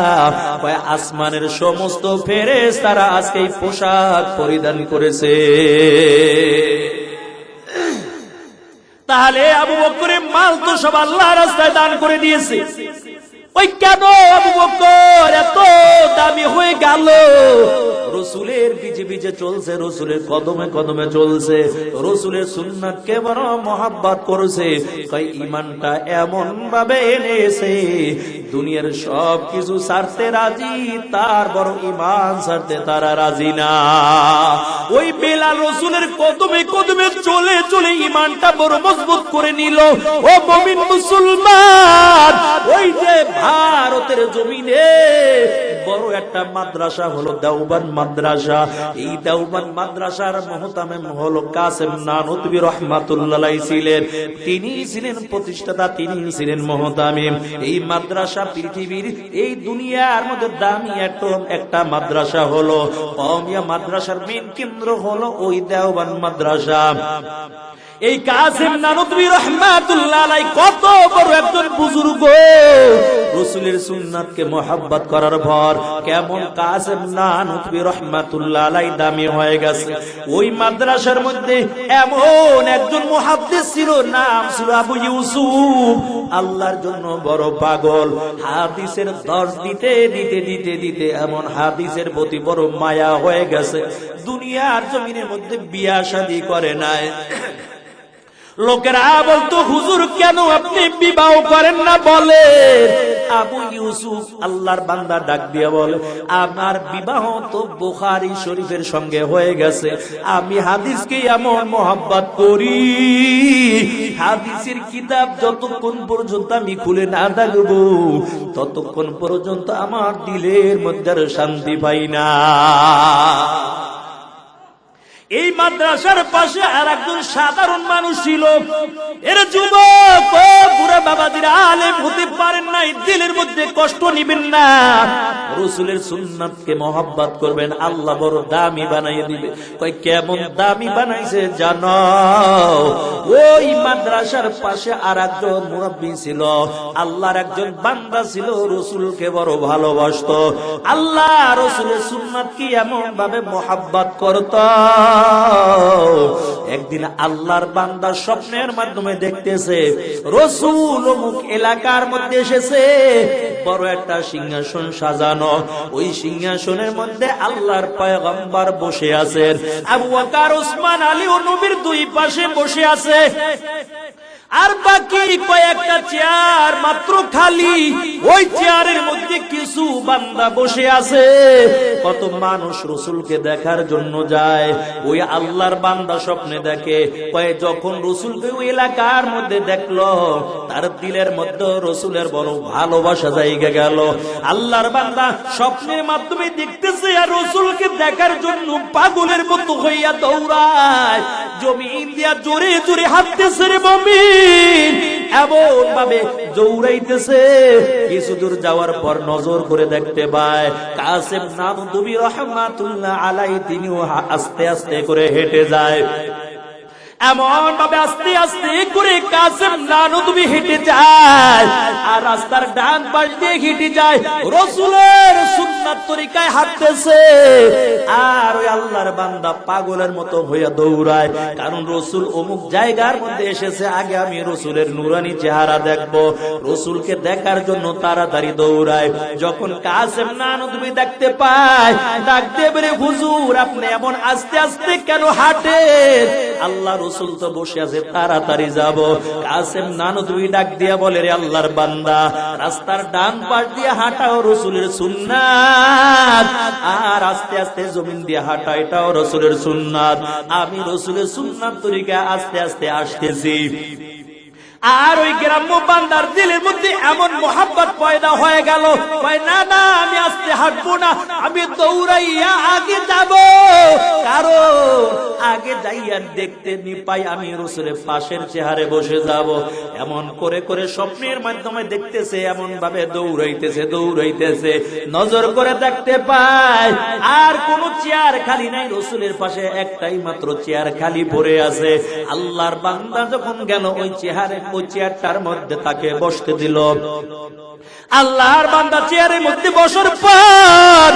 আসমানের সমস্ত ফেরেশতারা আজকে এই পোশাক পরিধান করেছে। তাহলে আবু বকরের মাল তো সব আল্লাহর রাস্তায় দান করে দিয়েছে, ওই কেন আবু বকর এত দামি হয়ে গেল? রসুলের পিছে পিছে চলছে, রসুলের কদমে কদমে চলছে, রসুলের সুন্নাতকে বড় মহব্বত করছে। ঈমানটা এমন ভাবে এনেছে, দুনিয়ার সব কিছু ছাড়তে রাজি, তার বড় ঈমান ছাড়তে তারা রাজি না। ওই বেলাল রসুলের কদমে কদমে চলে চলে ঈমানটা বড় মজবুত করে নিল। ও মুমিন মুসলমান, ওই যে ভারতের জমিনে বড় একটা মাদ্রাসা হলো দেওবন্দ মাদ্রাসা। এই দেওবন্দ মাদ্রাসার মুহতামিম হলো কাসেম নানুতবী রাহমাতুল্লাহ আলাইহি ছিলেন। তিনি ছিলেন প্রতিষ্ঠাতা, তিনি ছিলেন মুহতামিম। এই মাদ্রাসা পৃথিবীর এই দুনিয়ার মধ্যে দামি একটা মাদ্রাসা হলো। কওমিয়া মাদ্রাসার মেইন কেন্দ্র হলো ওই দেওবন্দ মাদ্রাসা। এই কাসেম নানুতবী রাহমাতুল্লাহ আলাইহি কত বড় একজন বুজুর্গ, রাসূলের সুন্নাতকে মহব্বত করার পর কেমন কাসেম নানুতবী রাহমাতুল্লাহ আলাইহি দামি হয়ে গেছে। ওই মাদ্রাসার মধ্যে এমন একজন মুহাদ্দিস ছিল, নাম ছিল আবু ইউসুফ। আল্লাহর জন্য বড় পাগল, হাদিসের দর্শ দিতে দিতে দিতে দিতে এমন হাদিসের প্রতি বড় মায়া হয়ে গেছে, দুনিয়ার জমিনের মধ্যে বিয়া শাদী করে নাই। লোকেরা বলতো, হুজুর কেন আপনি বিবাহ করেন না? বলে আবু ইউসুফ আল্লাহর বান্দা ডাক দিয়ে বলে, আমার বিবাহ তো বুখারী শরীফের সঙ্গে হয়ে গেছে, আমি হাদিসকে এমন মহব্বত করি, হাদিসের কিতাব যতক্ষণ পর্যন্ত আমি খুলে না দেখব ততক্ষণ পর্যন্ত আমার দিলের মধ্যে শান্তি পাই না। এই মাদ্রাসার পাশে আর একজন সাধারণ মানুষ ছিল। এর যুবক ও বুড়া বাবাজিরা আলেম হতে পারেন নাই, দিলের মধ্যে কষ্ট নিবেন না, রাসূলের সুন্নাতকে মহব্বত করবেন, আল্লাহ বড় দামি বানাইয়ে দিবে। কয় কেমন দামি বানাইছে জানো? ওই মাদ্রাসার পাশে আর একজন মুরাব্বি ছিল, আল্লাহর একজন বান্দা ছিল, রাসূলকে বড় ভালোবাসতো, আল্লাহ রাসূলের সুন্নাত কি এমন ভাবে মহব্বত করত। একদিন আল্লাহর বান্দা স্বপ্নের মাধ্যমে দেখতেছে রাসূল অমুক এলাকার মধ্যে এসেছে, বড় একটা সিংহাসন সাজানো, ওই সিংহাসনের মধ্যে আল্লাহর পয়গম্বর বসে আছেন, আবু বকর ওসমান আলী ও নবীর দুই পাশে বসে আছে, আর বাকি কয়েকটা চেয়ার মাত্র খালি, ওই চেয়ারের মধ্যে কিছু বান্দা বসে আছে। কত মানুষ রাসূলকে দেখার জন্য যায়, ওই আল্লাহর বান্দা স্বপ্নে দেখে, কয় যখন রাসূলকে ওই এলাকার মধ্যে দেখলো, তার দিলের মধ্যে রাসূলের বড় ভালোবাসা জায়গা গেল। আল্লাহর বান্দা স্বপ্নের মাধ্যমে দেখতেছে, আর রাসূলকে দেখার জন্য পাগলের মতো হইয়া দৌড়ায়, জমিন দিয়া জোরে জোরে হাঁটতেছে রে মুমিন, এমন ভাবে দৌড়াইতেছে। কিছু দূর যাওয়ার পর নজর করে দেখতে পায় কাসেম নানতুবি রাহমাতুল্লাহ আলাইহি তিনিও আস্তে আস্তে করে হেঁটে যায়। এমন ভাবে আস্তে আস্তে করে কাসেম নানতুবি হেঁটে যায়, আর রাস্তার ডান পাশ দিয়ে হেঁটে যায়, রাসূলের সুন্নাত তরিকায় হাঁটতেছে। আর ওই আল্লাহর বান্দা পাগলের মতো হইয়া দৌড়ায়, কারণ রাসূল অমুক জায়গার মধ্যে এসেছে, আগে আমি রাসূলের নূরানি চেহারা দেখবো। রাসূলকে দেখার জন্য তাড়াতাড়ি দৌড়ায়। যখন কাসেম নানতুবি দেখতে পায়, ডাক দিয়ে বলে, হুজুর আপনি এমন আস্তে আস্তে কেন হাঁটেন? আল্লাহ রাসূল তো বসে আছে, তাড়াতাড়ি যাব। কাসেম নানতুবি ডাক দিয়া বলে, রে আল্লাহর বান্দা, রাস্তার ডান পাশ দিয়ে হাঁটাও রাসূলের সুন্নাত, আর আস্তে আস্তে জমিন দিয়ে হাঁটা এটাও রাসূলের সুন্নাত। আমি রাসূলের সুন্নাত তরিকা আস্তে আস্তে আসতেছি। আর ওই গ্রাম্য বান্দার দিলের মধ্যে এমন মোহাব্বত পয়দা হয়ে গেল, কয় না না আমি আস্তে হাঁটবো না, আমি দৌড়াইয়া আগে যাব, কারণ আগে যাইয়া দেখতে নি পাই আমি রাসূলের পাশের চেহারে বসে যাব। এমন করে করে স্বপ্নের মাধ্যমে দেখতেছে, এমন ভাবে দৌড়াইতেছে দৌড়াইতেছে, নজর করে দেখতে পায় আর কোন চেয়ার খালি নাই, রাসূলের পাশে একটাই মাত্র চেয়ার খালি পড়ে আছে। আল্লাহর বান্দা যখন গেল ওই চেয়ারটার মধ্যে তাকে বসতে দিল। আল্লাহর বান্দা চেয়ারের মধ্যে বসার পর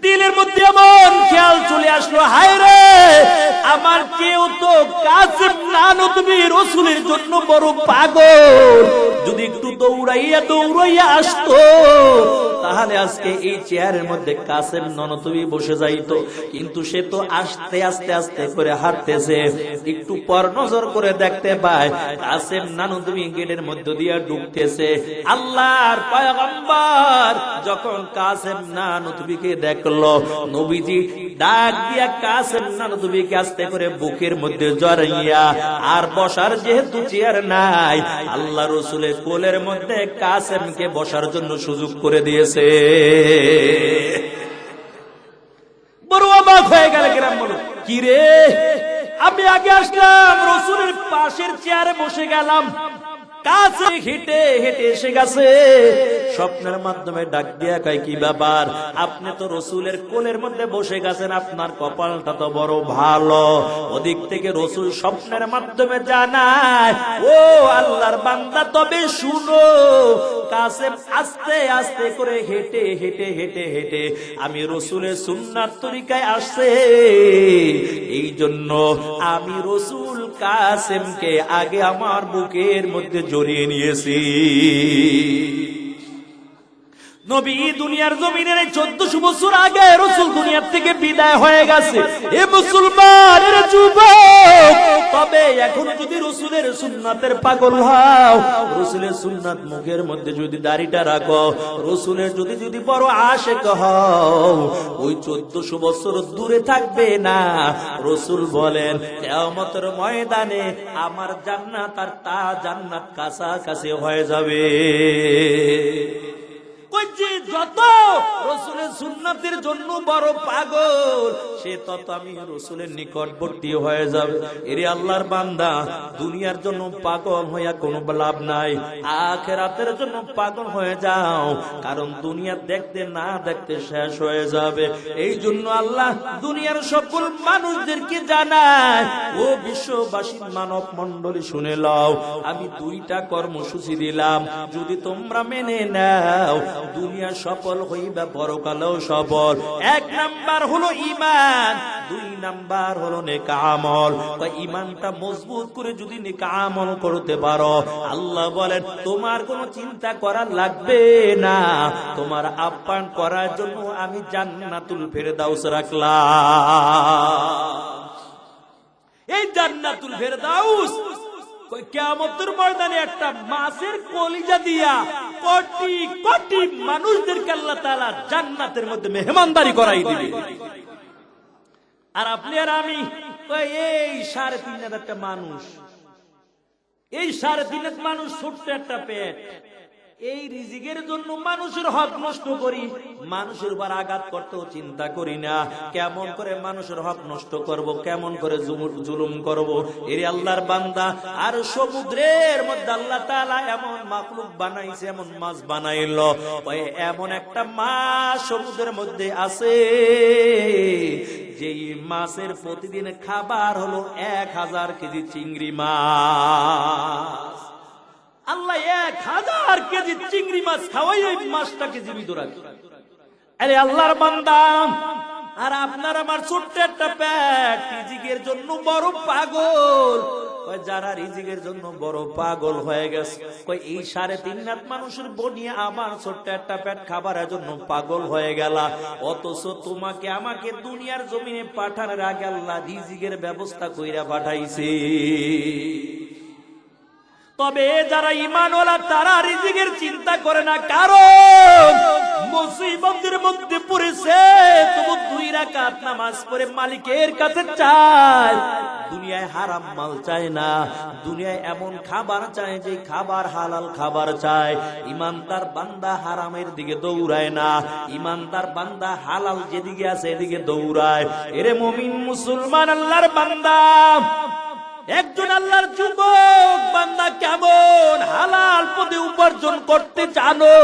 দিলের মধ্যে এমন খেয়াল চলে আসলো, হায় রে আমার কেউ তো কাসেম নানতুবি রাসূলের জন্য বড় পাগল, যদি একটু দৌড়াইয়া দৌড়াইয়া আসতো তাহলে আজকে এই চেয়ারের মধ্যে কাসেম নানতুবি বসে যাইতো। কিন্তু সে তো আস্তে আস্তে আস্তে করে হাঁটতেছে, একটু পর নজর করে দেখতে পায় কাসেম নানতুবি গেটের মধ্যে দিয়ে ঢুকতেছে। আল্লাহর পয়গম্বর যখন কাসেম নানতুবিকে দেখলো, নবীজি ডাক দিয়া কাসেম নানতুবিকে আস্তে করে বুকের মধ্যে জড়াইয়া, আর বসার যেহেতু চেয়ার নাই, আল্লাহ রাসূলের কোলের মধ্যে কাসেমকে বসার জন্য সুযোগ করে দিয়েছে। বড় অবাক হয়ে গেল গ্রাম বলো, কি রে আমি আগে আসলাম রাসূলের পাশের চেয়ারে বসে গেলাম, কাছে হেঁটে হেঁটে এসে গেছে। স্বপ্নের মাধ্যমে ডাক দিয়া কয়, কি ব্যাপার আপনি তো রাসূলের কোলের মধ্যে বসে গেছেন, আপনার কপালটা তো বড় ভালো। ওদিক থেকে রাসূল স্বপ্নের মাধ্যমে জানায়, ও আল্লাহর বান্দা তবে শুনো, কাসেম আস্তে আস্তে করে হেঁটে হেঁটে হেঁটে হেঁটে আমি রাসূলের সুন্নাত তরিকায় আসছে, এই জন্য আমি রাসূল কাসেমকে আগে আমার বুকের মধ্যে জড়িয়ে নিয়েছি। নবী দুনিয়ার জমিনের 1400 বছর আগে রাসূল দুনিয়ার থেকে বিদায় হয়ে গেছে। এ মুসলমানের যুবক, তবে এখন যদি রাসূলের সুন্নাতের পাগল হও, রাসূলের সুন্নাত মুখের মধ্যে যদি দাড়িটা রাখো, রাসূলের যদি যদি বড় আশিক হও, ওই 1400 বছর দূরে থাকবে না। রাসূল বলেন কিয়ামতের ময়দানে আমার জান্নাত আর তা জান্নাত কাছাকাছি হয়ে যাবে। যে যত রাসূলের সুন্নাতের জন্য বড় পাগল, সে তত আমি রাসূলের নিকটবর্তী হয়ে যাবে। এরে আল্লাহর বান্দা, দুনিয়ার জন্য পাগল হইয়া কোনো লাভ নাই, আখিরাতের জন্য পাগল হয়ে যাও, কারণ দুনিয়া দেখতে না দেখতে শেষ হয়ে যাবে। এই জন্য আল্লাহ দুনিয়ার সকল মানুষদেরকে জানায়, ও বিশ্ববাসী মানব মণ্ডলী শুনে লও, আমি দুইটা কর্মসূচি দিলাম, যদি তোমরা মেনে নাও দুনিয়া সফল হইবা, পরকালেও সফল। এক নাম্বার হলো ঈমান, দুই নাম্বার হলো নেক আমল। ঈমানটা মজবুত করে যদি নেক আমল করতে পারো, আল্লাহ বলেন তোমার কোনো চিন্তা করা লাগবে না, তোমার আপ্যায়ন করার জন্য আমি জান্নাতুল ফেরদাউস রাখলাম। এই জান্নাতুল ফেরদাউস কিয়ামতের ময়দানে একটা মাছের কলিজা দিয়া কোটি কোটি মানুষদেরকে আল্লাহ তাআলা জান্নাতের মধ্যে মেহমানদারি করাই দিবে। আর আপনি আর আমি এই 3.5 মানুষ, এই 3.5 মানুষ, ছোট্ট একটা পেট, এই রিজিকের জন্য মানুষের হক নষ্ট করি, মানুষের উপর আঘাত করতেও চিন্তা করি না, কেমন করে মানুষের হক নষ্ট করব, কেমন করে জুলুম করব। এর আল্লাহর বান্দা, আর সমুদ্রের মধ্যে আল্লাহ তাআলা এমন মাখলুক বানাইছে, এমন মাছ বানাইলো, এমন একটা মাছ সমুদ্রের মধ্যে আছে যেই মাছের প্রতিদিন খাবার হলো 1000 কেজি চিংড়ি মাছ। আল্লাহ 1000 কেজি চিংড়ি মাছ খাওয়াই ওই মাছটাকে জীবিত রাখে। আরে আল্লাহর বান্দা, আর আপনার আমার ছোট্ট একটা পেট রিজিকের জন্য বড় পাগল। যারা রিজিকের জন্য বড় পাগল হয়ে গেছে, এই 3.5 মানুষের বনিয়ে আমার ছোট্ট একটা পেট খাবারের জন্য পাগল হয়ে গেল, অথচ তোমাকে আমাকে দুনিয়ার জমিনে পাঠানোর আগে আল্লাহ রিজিকের ব্যবস্থা কইরা পাঠাইছে। তবে যারা ঈমানওয়ালা তারা রিজিকের চিন্তা করে না, কারণ মুসিবতের মধ্যে পড়েছে তবু 2 রাকাত নামাজ পড়ে মালিকের কাছে চায়। দুনিয়ায় হারাম মাল চায় না, দুনিয়ায় এমন খাবার চায় যে খাবার হালাল খাবার চায়। ইমানদার বান্দা হারামের দিকে দৌড়ায় না, ইমানদার বান্দা হালাল যেদিকে আছে এদিকে দৌড়ায়। এরে মুমিন মুসলমান আল্লাহর বান্দা, একজন আল্লাহর যুবক বান্দা কেমন হালাল পদে উপার্জন করতে জানো,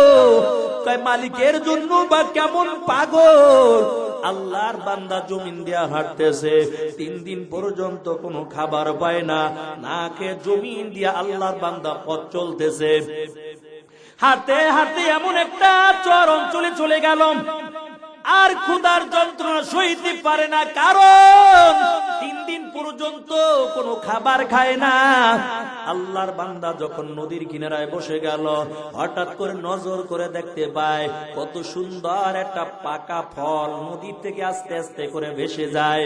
মালিকের জন্য বা কেমন পাগল। আল্লাহর বান্দা জমিন দিয়া হাঁটতেছে, 3 দিন পর্যন্ত কোনো খাবার পায় না, না খেয়ে জমিন দিয়া আল্লাহর বান্দা পথ চলতেছে। হাঁটতে হাঁটতে এমন একটা চর অঞ্চলে চলে গেল, আর ক্ষুধার যন্ত্রণা সইতে পারে না, কারণ 3 দিন পর্যন্ত কোনো খাবার খায় না। আল্লাহর বান্দা যখন নদীর কিনারায় বসে গেল, হঠাৎ করে নজর করে দেখতে পায় কত সুন্দর একটা পাকা ফল নদীর থেকে আস্তে আস্তে করে ভেসে যায়।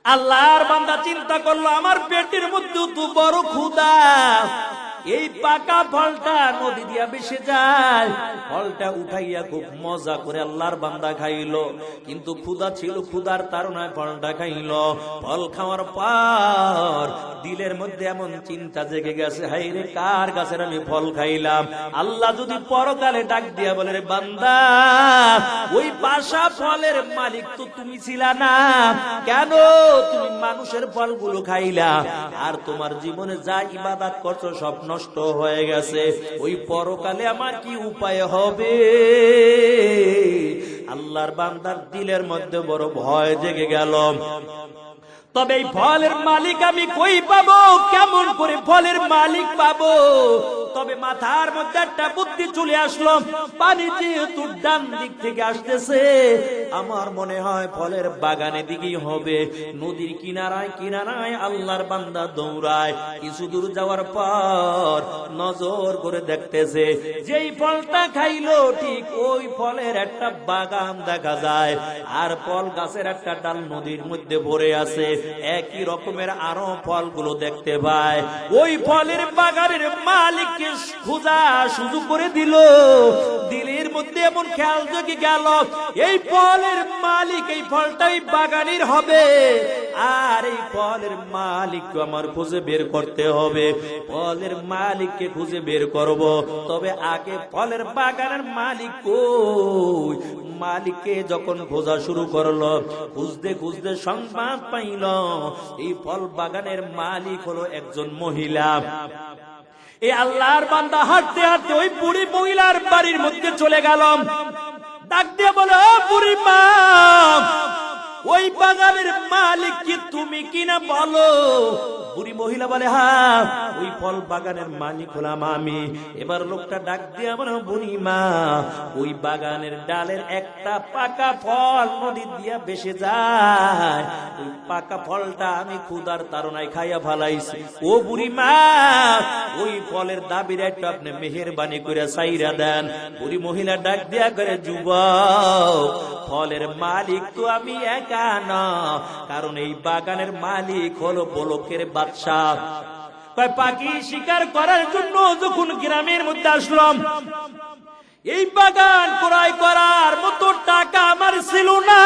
আল্লাহর বান্দা চিন্তা করলো, আমার পেটের মধ্যে তো বড় ক্ষুধা, এই পাকা ফলটা নদী দিয়া ভেসে যায়। ফলটা উঠাইয়া খুব মজা করে আল্লাহর বান্দা খাইলো, কিন্তু ক্ষুধা ছিল, ক্ষুধার তাড়নায় ফলটা খাইলো। ফল খাওয়ার পর দিলের মধ্যে এমন চিন্তা জেগে গেছে, হাই রে কার গাছের আমি ফল খাইলাম। আল্লাহ যদি পরকালে ডাক দিয়া বলে, রে বান্দা, ওই পাশা ফলের মালিক তো তুমি ছিলা না, কেন তুমি মানুষের ফলগুলো খাইলা, আর তোমার জীবনে যা ইবাদত করছো সব নষ্ট হয়ে গেছে, ওই পরকালে আমার কি উপায় হবে? আল্লাহর বান্দার দিলের মধ্যে বড় ভয় জেগে গেল। তবে এই ফলের মালিক আমি কই পাবো, কেমন করে ফলের মালিক পাবো? তবে মাথার মধ্যে একটা বুদ্ধি চলে আসলো, পানি যেহেতু ডান দিক থেকে আসতেছে, আমার মনে হয় ফলের বাগানের দিকেই হবে। নদীর কিনারায় কিনারায় আল্লাহর বান্দা দৌড়ায়। কিছু দূর যাওয়ার পর নজর করে দেখতেছে, যেই ফলটা খাইলো ঠিক ওই ফলের একটা বাগান দেখা যায়, আর ফল গাছের একটা ডাল নদীর মধ্যে ভরে আছে। একই রকমের আরো ফলগুলো দেখতে পায়। ওই ফলের বাগানের মালিককে খোঁজা শুরু করে দিল। দিলের মধ্যে এমন এমন খেয়াল জেগে গেল, এই ফলের মালিক, এই ফলটাই বাগানের হবে, আর এই ফলের মালিককে আমার খুঁজে বের করতে হবে। ফলের মালিককে খুঁজে বের করব, তবে আগে ফলের বাগানের মালিক কই? মালিককে যখন খোঁজা শুরু করলো, খুঁজতে খুঁজতে সংবাদ পাইল এই ফল বাগানের মালিক হলো একজন মহিলা। এই আল্লাহর বান্দা হাঁটতে হাঁটতে ওই বুড়ি মহিলার বাড়ির মধ্যে চলে গেল। ডাক দিয়ে বলে, ও বুড়ি মা, ওই বাগানের মালিক কি তুমি কিনা বলো? বুড়ি মহিলা বলে, হ্যাঁ, ওই ফল বাগানের মালিক হলাম আমি। এবার লোকটা ডাক দিয়ে বলে, বুড়ি মা, ওই বাগানের ডালের একটা পাকা ফল নদী দিয়া ভেসে যায়, ওই পাকা ফলটা আমি ক্ষুধার তাড়নায় খাইয়া ফেলাইছি। ও বুড়ি মা, ওই ফলের দাবির একটু আপনি মেহেরবানি করে চাইরা দেন। বুড়ি মহিলা ডাক দিয়া করে, যুবক, ফলের মালিক তো আমি একা না, কারণ এই বাগানের মালিক হলো বলকের বাদশাহ। পাখি শিকার করার জন্য যখন গ্রামের মধ্যে আসলাম, এই বাগান ক্রয় করার মতো টাকা আমার ছিল না।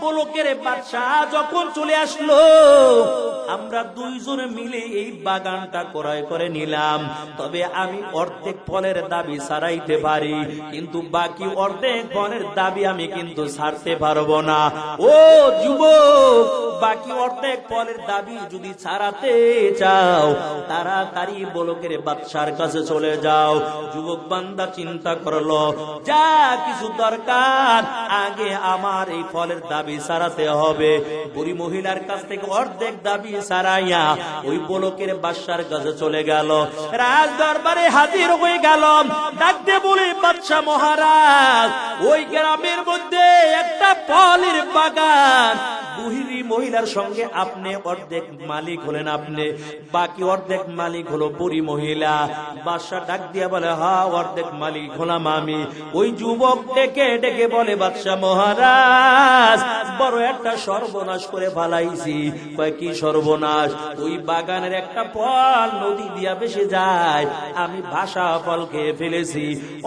বলকের বাদশাহ যখন চলে আসলো, আমরা দুইজনে মিলে এই বাগানটা ক্রয় করে নিলাম। তবে আমি অর্ধেক ফলের দাবি ছাড়াইতে পারি, কিন্তু বাকি অর্ধেক ফলের দাবি আমি কিন্তু ছাড়তে পারবো না। ও যুবক, বাকি অর্ধেক ফলের দাবি যদি ছাড়াতে চাও, তাড়াতাড়ি বলকের বাদশার কাছে চলে যাও। যুবক বান্দা চিন্তা করলো, যা কিছু দরকার আগে আমার এই ফলের দাবি ছাড়াতে হবে। বুড়ি মহিলার কাছ থেকে অর্ধেক দাবি ছাড়াইয়া ওই বলকের বাদশার কাছে চলে গেল। রাজ দরবারে হাজির হয়ে গেল। ডাকতে বলে, বাদশা মহারাজ, ওই গ্রামের মধ্যে একটা ফলের বাগান, বুড়ি মহিলার সঙ্গে আপনি অর্ধেক মালিক হলেন, আপনি বাকি অর্ধেক মালিক হলো বুড়ি মহিলা। বাদশা ডাক দিয়া বলে, হ্যাঁ, অর্ধেক মালিক হলাম আমি। ওই যুবক ডেকে ডেকে বলে, বাদশা মহারাজ, বড় একটা সর্বনাশ করে ফেলাইছি। কয়, কি সর্বনাশ? ওই বাগানের একটা ফল নদী দিয়া ভেসে যায়, আমি ভাষা ফল খেয়ে ফেলেছি।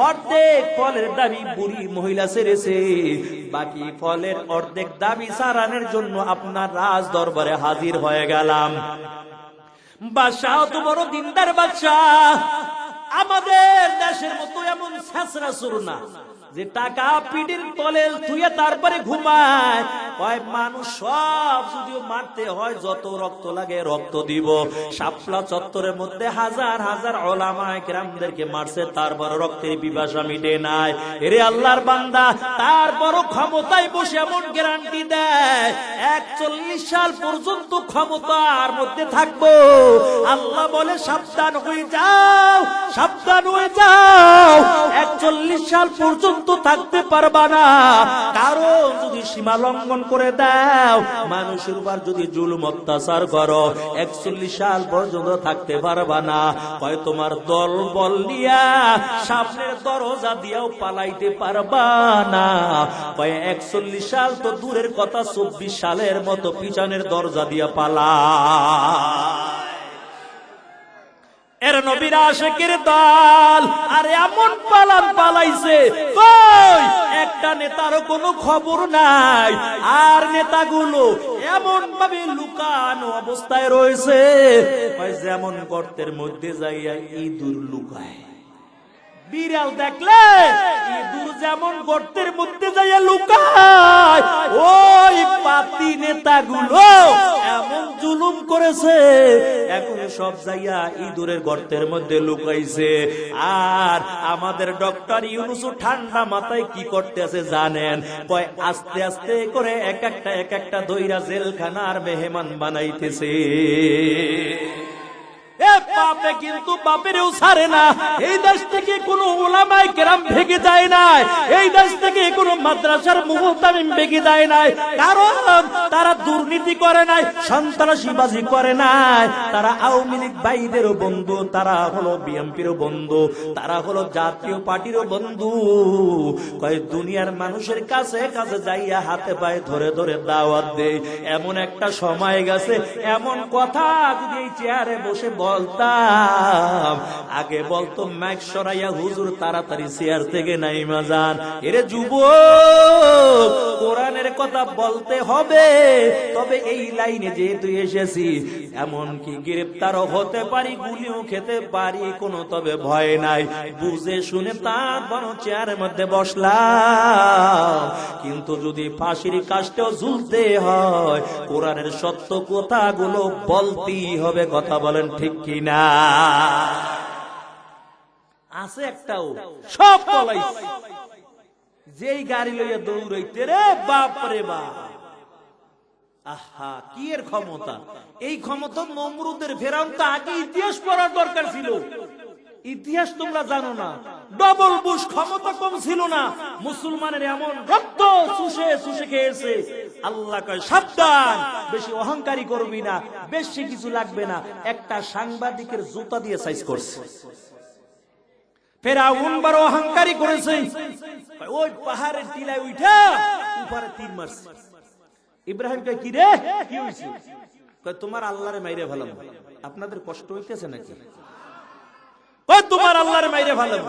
অর্ধেক ফলের দাবি বুড়ি মহিলা ছেড়েছে, বাকি ফলের অর্ধেক দাবি সারানোর জন্য আপনার রাজ দরবারে হাজির হয়ে গেলাম। বাদশাহ তো বড় দিনদার বাদশাহ, আমাদের দেশের মতো এমন ছেঁচড়া শুরু না যে টাকা পিঠের তলে থুয়ে তারপরে ঘুমায়। কয়, মানুষ সব যদিও মারতে হয়, যত রক্ত লাগে রক্ত দিব। শাপলা চত্বরের মধ্যে হাজার হাজার ওলামায়ে কেরামদেরকে মারছে, তারপর রক্তের পিপাসা মিটে নাই। এরে আল্লাহর বান্দা, তারপরও ক্ষমতায় বসে এমন গ্যারান্টি দেয় 41 সাল পর্যন্ত ক্ষমতার মধ্যে থাকবো। আল্লাহ বলে, সাবধান হয়ে যাও, সাবধান হয়ে যাও, 41 সাল পর্যন্ত থাকতে পারবা না। কারণ যদি সীমা লঙ্ঘন করে দাও, মানুষের উপর যদি জুলুম অত্যাচার করো, 41 সাল পর্যন্ত থাকতে পারবা না। হয় তোমার দল বল নিয়া সামনের দরজা দিয়েও পালাইতে পারবা না। হয় 41 সাল তো দূরের কথা, 24 সালের মতো পিছনের দরজা দিয়া পালা। এর নবীর আশিকের দল আর এমন পালান পালাইছে, কই একটা নেতারও কোনো খবর নাই। আর নেতাগুলো এমন ভাবে লুকানো অবস্থায় রয়েছে, যেমন গর্তের মধ্যে যাইয়া ইঁদুর লুকায়। বিড়াল দেখলে ইঁদুর যেমন গর্তের মধ্যে যাইয়া লুকায়, ওই পাতি নেতাগুলো এমন জুলুম করেছে, এখন সব যাইয়া ইঁদুরের গর্তের মধ্যে লুকাইছে। আর আমাদের ডক্টর ইউনূস ঠান্ডা মাথায় কি করতে আছে জানেন? কয়, আস্তে আস্তে করে এক একটা দইরা জেলখানার মেহমান বানাইতেছে। বাপে কিন্তু বাপেরও ছাড়ে না। এই দেশ থেকে কোনো উলামায়ে কেরাম ভেগে যায় নাই, এই দেশ থেকে কোনো মাদ্রাসার মুহতামিম ভেগে যায় নাই। কারণ তারা দুর্নীতি করে নাই, সন্ত্রাসীবাজি করে নাই, তারা আওয়ামী লীগ ভাইদেরও বন্ধু, তারা হলো বিএনপিরও বন্ধু, তারা হলো জাতীয় পার্টিরও বন্ধু। কয়, দুনিয়ার মানুষের কাছে কাছে যাইয়া হাতে পায়ে ধরে ধরে দাওয়াত দেয়। এমন একটা সময় গেছে, এমন কথা যদি এই চেয়ারে বসে বল বলতাম, আগে বলতো মাইক সরাইয়া হুজুর তাড়াতাড়ি চেয়ার থেকে নাইমা যান। এরে যুবক, কোরআনের কথা বলতে হবে, তবে এই লাইনে যেহেতু এসেছি, এমনকি গ্রেপ্তারও হতে পারি, গুলিও খেতে পারি, কোনো তবে ভয় নাই। বুঝে শুনে তারপর চেয়ারের মধ্যে বসলাম। কিন্তু যদি ফাঁসির কাষ্ঠেও ঝুলতে হয়, কোরআনের সত্য কথাগুলো বলতেই হবে। কথা বলেন ঠিক কিনা? আছে একটাও সব পলাইছে, যেই গাড়ি লইয়া দৌড়াইতে রে বাপ রে বাপ। আহা, কি এর ক্ষমতা! এই ক্ষমতা নমরুদের। ফেরাউন তো আগে ইতিহাস পড়ার দরকার ছিল। ইতিহাস তোমরা জানো না। ডবল বুশ ক্ষমতা কম ছিল না। মুসলমানের এমন রক্ত চুষে চুষে খেয়েছে। আল্লাহ কয় সাবধান, বেশি অহংকারী করবি না, বেশি কিছু লাগবে না। একটা সাংবাদিকের জুতা দিয়ে সাইজ করছে। ফেরাউন বড় অহংকারী করেছে, ওই পাহাড়ের টিলায় উঠা উপরে তীর মারছে। ইব্রাহিম কয় কি রে, কি হইছে? কয় তোমার আল্লাহরে মাইরে ফেলাম। আপনাদের কষ্ট হইতেছে নাকি? কয় তোমার আল্লাহরে মাইরে ফেলাম।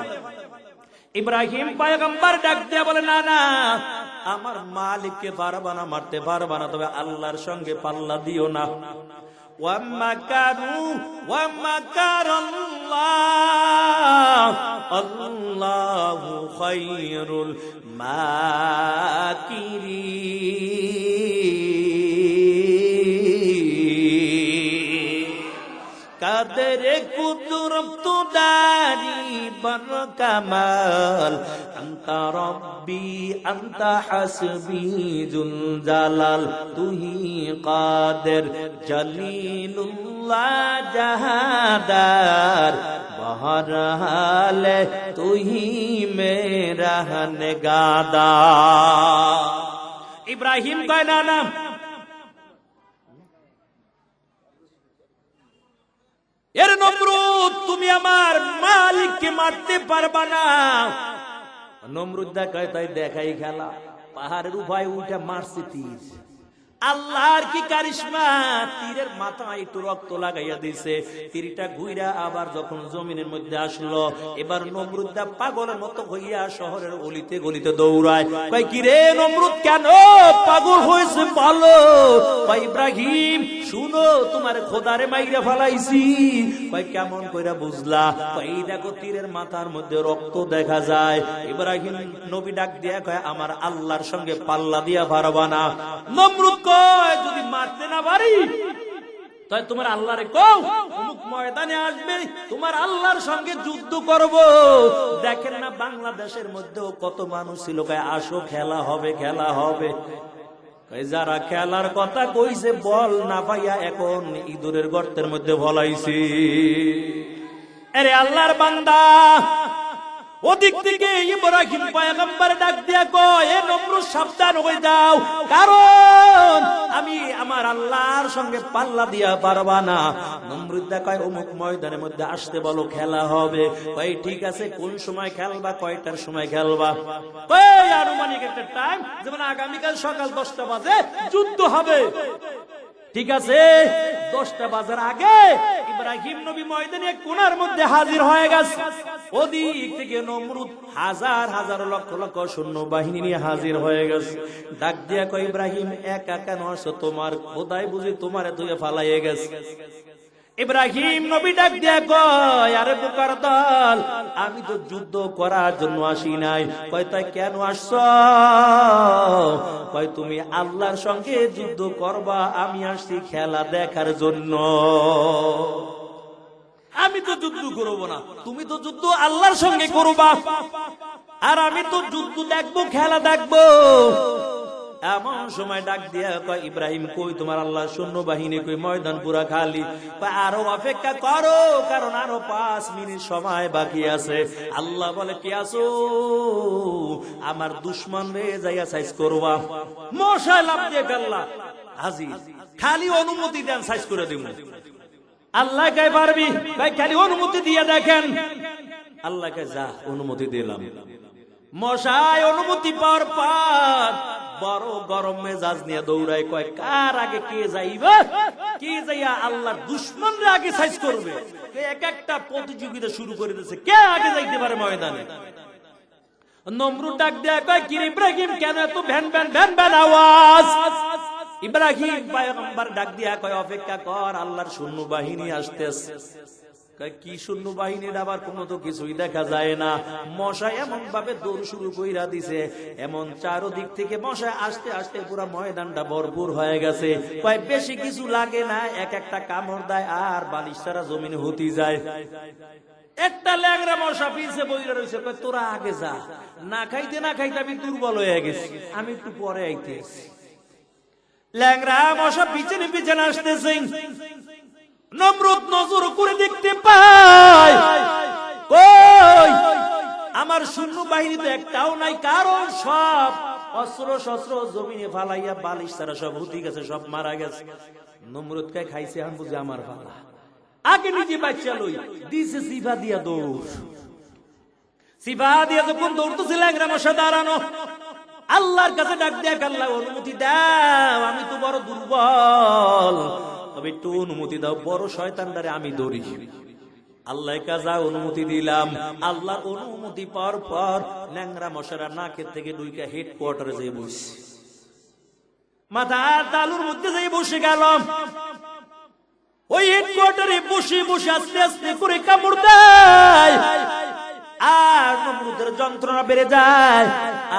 ইব্রাহিম পয়গম্বর ডাক দিয়া বলে, না না, আমার মালিককে পারবা না, মারতে পারবা না, তবে আল্লাহর সঙ্গে পাল্লা দিও না। ওয়ামাকারু ওয়ামাকারাল্লাহ আল্লাহু খায়রুল মাকিরিন। কাদের কুদরত দারি বর কামাল, আনতা রব্বি আনতা হাসবি জুল জালাল, তুহি কাদের জলিলুল্লাহ জাহাদার, বহরহাল তুহি মেরা নেগাদার। ইব্রাহিম কয় না না, এর নমরুদ তুমি আমার মালিককে মারতে পারবা না। নমরুদ দেখায় তাই দেখাই খেলা, পাহাড়ের উপায় উঠে মারছে তীর। আল্লাহর কি কারিশমা, তীরের মাথায় একটু রক্ত লাগাইয়া দিছে। তীরটা ঘুইরা আবার যখন জমিনের মধ্যে আসলো, এবার নমরুদটা পাগলের মতো হইয়া শহরের গলিতে গলিতে দৌড়ায়। কয় কি রে নমরুদ, কেন পাগল হয়েছে বলো? কয় ইব্রাহিম শুনো, তোমার খোদারে মাইরা ফেলাইছি। কয় কেমন কইরা বুঝলা? কয় এই দেখো তীরের মাথার মধ্যে রক্ত দেখা যায়। ইব্রাহিম নবী ডাক দিয়া কয় আমার আল্লাহর সঙ্গে পাল্লা দিয়া পারবা না। নমরুদ কয় যদি মারতে না পারি, তাই তোমার আল্লাহরে কও অমুক ময়দানে আসবে, তোমার আল্লাহর সঙ্গে যুদ্ধ করব। দেখেন না বাংলাদেশের মধ্যেও কত মানুষ ছিল, কয় আসো খেলা হবে, খেলা হবে। যারা খেলার কথা কইছে বল না পাইয়া এখন ইঁদুরের গর্তের মধ্যে ভলাইছি। আরে আল্লাহর বান্দা, ওদিক থেকে ইব্রাহিম পয়গম্বর ডাক দিয়া কয়, এ নমরুদ সাবধান হয়ে যাও, কারণ আমি আমার আল্লাহর সঙ্গে পাল্লা দিয়া পারবা না। নমরুদ কয় অমুক ময়দানের মধ্যে আসতে বলো, খেলা হবে। কয় ঠিক আছে, কোন সময় খেলবা, কয়টার সময় খেলবা? কয় আনুমানিক একটা টাইম, যেমন আগামীকাল সকাল 10টা বাজে যুদ্ধ হবে। ঠিক আছে, 10টা বাজার আগে ইব্রাহিম নবী ময়দানে কোণার মধ্যে হাজির হয়ে গেছে। ওদিক থেকে নমরুদ হাজার হাজার লক্ষ লক্ষ সৈন্য বাহিনী নিয়ে হাজির হয়ে গেছে। ডাক দিয়া কয় ইব্রাহিম একা কেন আসো? তোমার খোদাই বুঝি তোমারে ধুয়ে ফালাইয়ে গেছে। ইব্রাহিম নবী ডাক দিয়া কয়, আরে বোকার দল, আমি তো যুদ্ধ করার জন্য আসি নাই। কয় তাই কেন আসছো? কয় তুমি আল্লাহর সঙ্গে যুদ্ধ করবা, আমি আসছি খেলা দেখার জন্য। আমি তো যুদ্ধ করব না, তুমি তো যুদ্ধ আল্লাহর সঙ্গে করবা, আর আমি তো যুদ্ধ দেখবো, খেলা দেখবো। এমন সময় ডাক দিয়া কয় ইব্রাহিম কই তোমার আল্লাহ সৈন্য বাহিনী কই? ময়দান পুরা খালি। আরো অপেক্ষা করো, কারণ আরো 5 মিনিট সময় বাকি আছে। আল্লাহ বলে কি আছো? আমার দুশ্মন রে যাইয়া সাইজ করবা। মশা লাভ দিয়ে গেল্লা হাজির, খালি অনুমতি দেন সাইজ করে দিব। আল্লাহ কে পারবি ভাই, খালি অনুমতি দিয়ে দেখেন। আল্লাহকে যা অনুমতি দিলাম। মশাই অনুমতি পাওয়ার পর বড় গরম মেজাজ নিয়ে দৌড়ায়, কয় কার আগে কে যাইবা কি যাইয়া আল্লাহর দুশমনরা আগে সাইজ করবে, এক একটা প্রতিযোগিতা শুরু করে দিয়েছে, কে আগে যাইতে পারে ময়দানে। নমরুদ ডাক দেয়া কয়, কি ইব্রাহিম কেন এত ভ্যান ভ্যান ভ্যান ভ্যান আওয়াজ? ইব্রাহিম পয়গম্বর ডাক দিয়া কয়, অপেক্ষা কর, আল্লাহর সৈন্য বাহিনী আসতেছে। কি সৈন্য বাহিনী, আবার কোনো তো কিছুই দেখা যায় না। মশা এমন ভাবে দৌড় শুরু কইরা দিছে, এমন চারদিক থেকে মশা আসতে আসতে পুরো ময়দানটা ভরপুর হয়ে গেছে। কয় বেশি কিছু লাগে না, এক একটা কামড় দেয় আর বালিশ সারা জমিনে হতে যায়। একটা ল্যাংড়া মশা পিছে বইরা রয়েছে, কয় তোরা আগে যা, না খাইতে না খাইতে আমি দুর্বল হয়ে গেছি, আমি একটু পরে আইতেছি। ল্যাংড়া মশা পিছনে পিছনে আসতেছে। নমরুদ নজর করে দেখতে পায়, কই আমার সৈন্য বাহিনী তো একটাও নাই, কারণ সব অস্ত্র শস্ত্র জমিনে ফালাইয়া বালিশ তারা সব হুতি গেছে, সব মারা গেছে। নমরুদ কে খাইছে, আমি বুঝি আমার ফালা, আগে নিজে বাচ্চা লই দিছে সিফা দিয়া দৌড়। সিফা দিয়া যখন দৌড়তেছে, ল্যাংড়া মশা দাঁড়ানো। আল্লাহর কাছে ডাক দেয়া, আল্লাহ অনুমতি দাও, আমি তো বড় দুর্বল, তবে একটু অনুমতি দাও, বড় শয়তানটারে আমি ধরি। আল্লাহ কাজা অনুমতি দিলাম। আল্লাহর অনুমতি পাওয়ার পর ল্যাংড়া মশারা নাকের থেকে দুইটা হেডকোয়ার্টারে যেয়ে বসে, মাথার তালুর মধ্যে যেয়ে বসে গেল। ওই হেডকোয়ার্টারে বসে বসে আস্তে আস্তে করে কামড় দেয়, আর নমরুদের যন্ত্রণা বেড়ে যায়,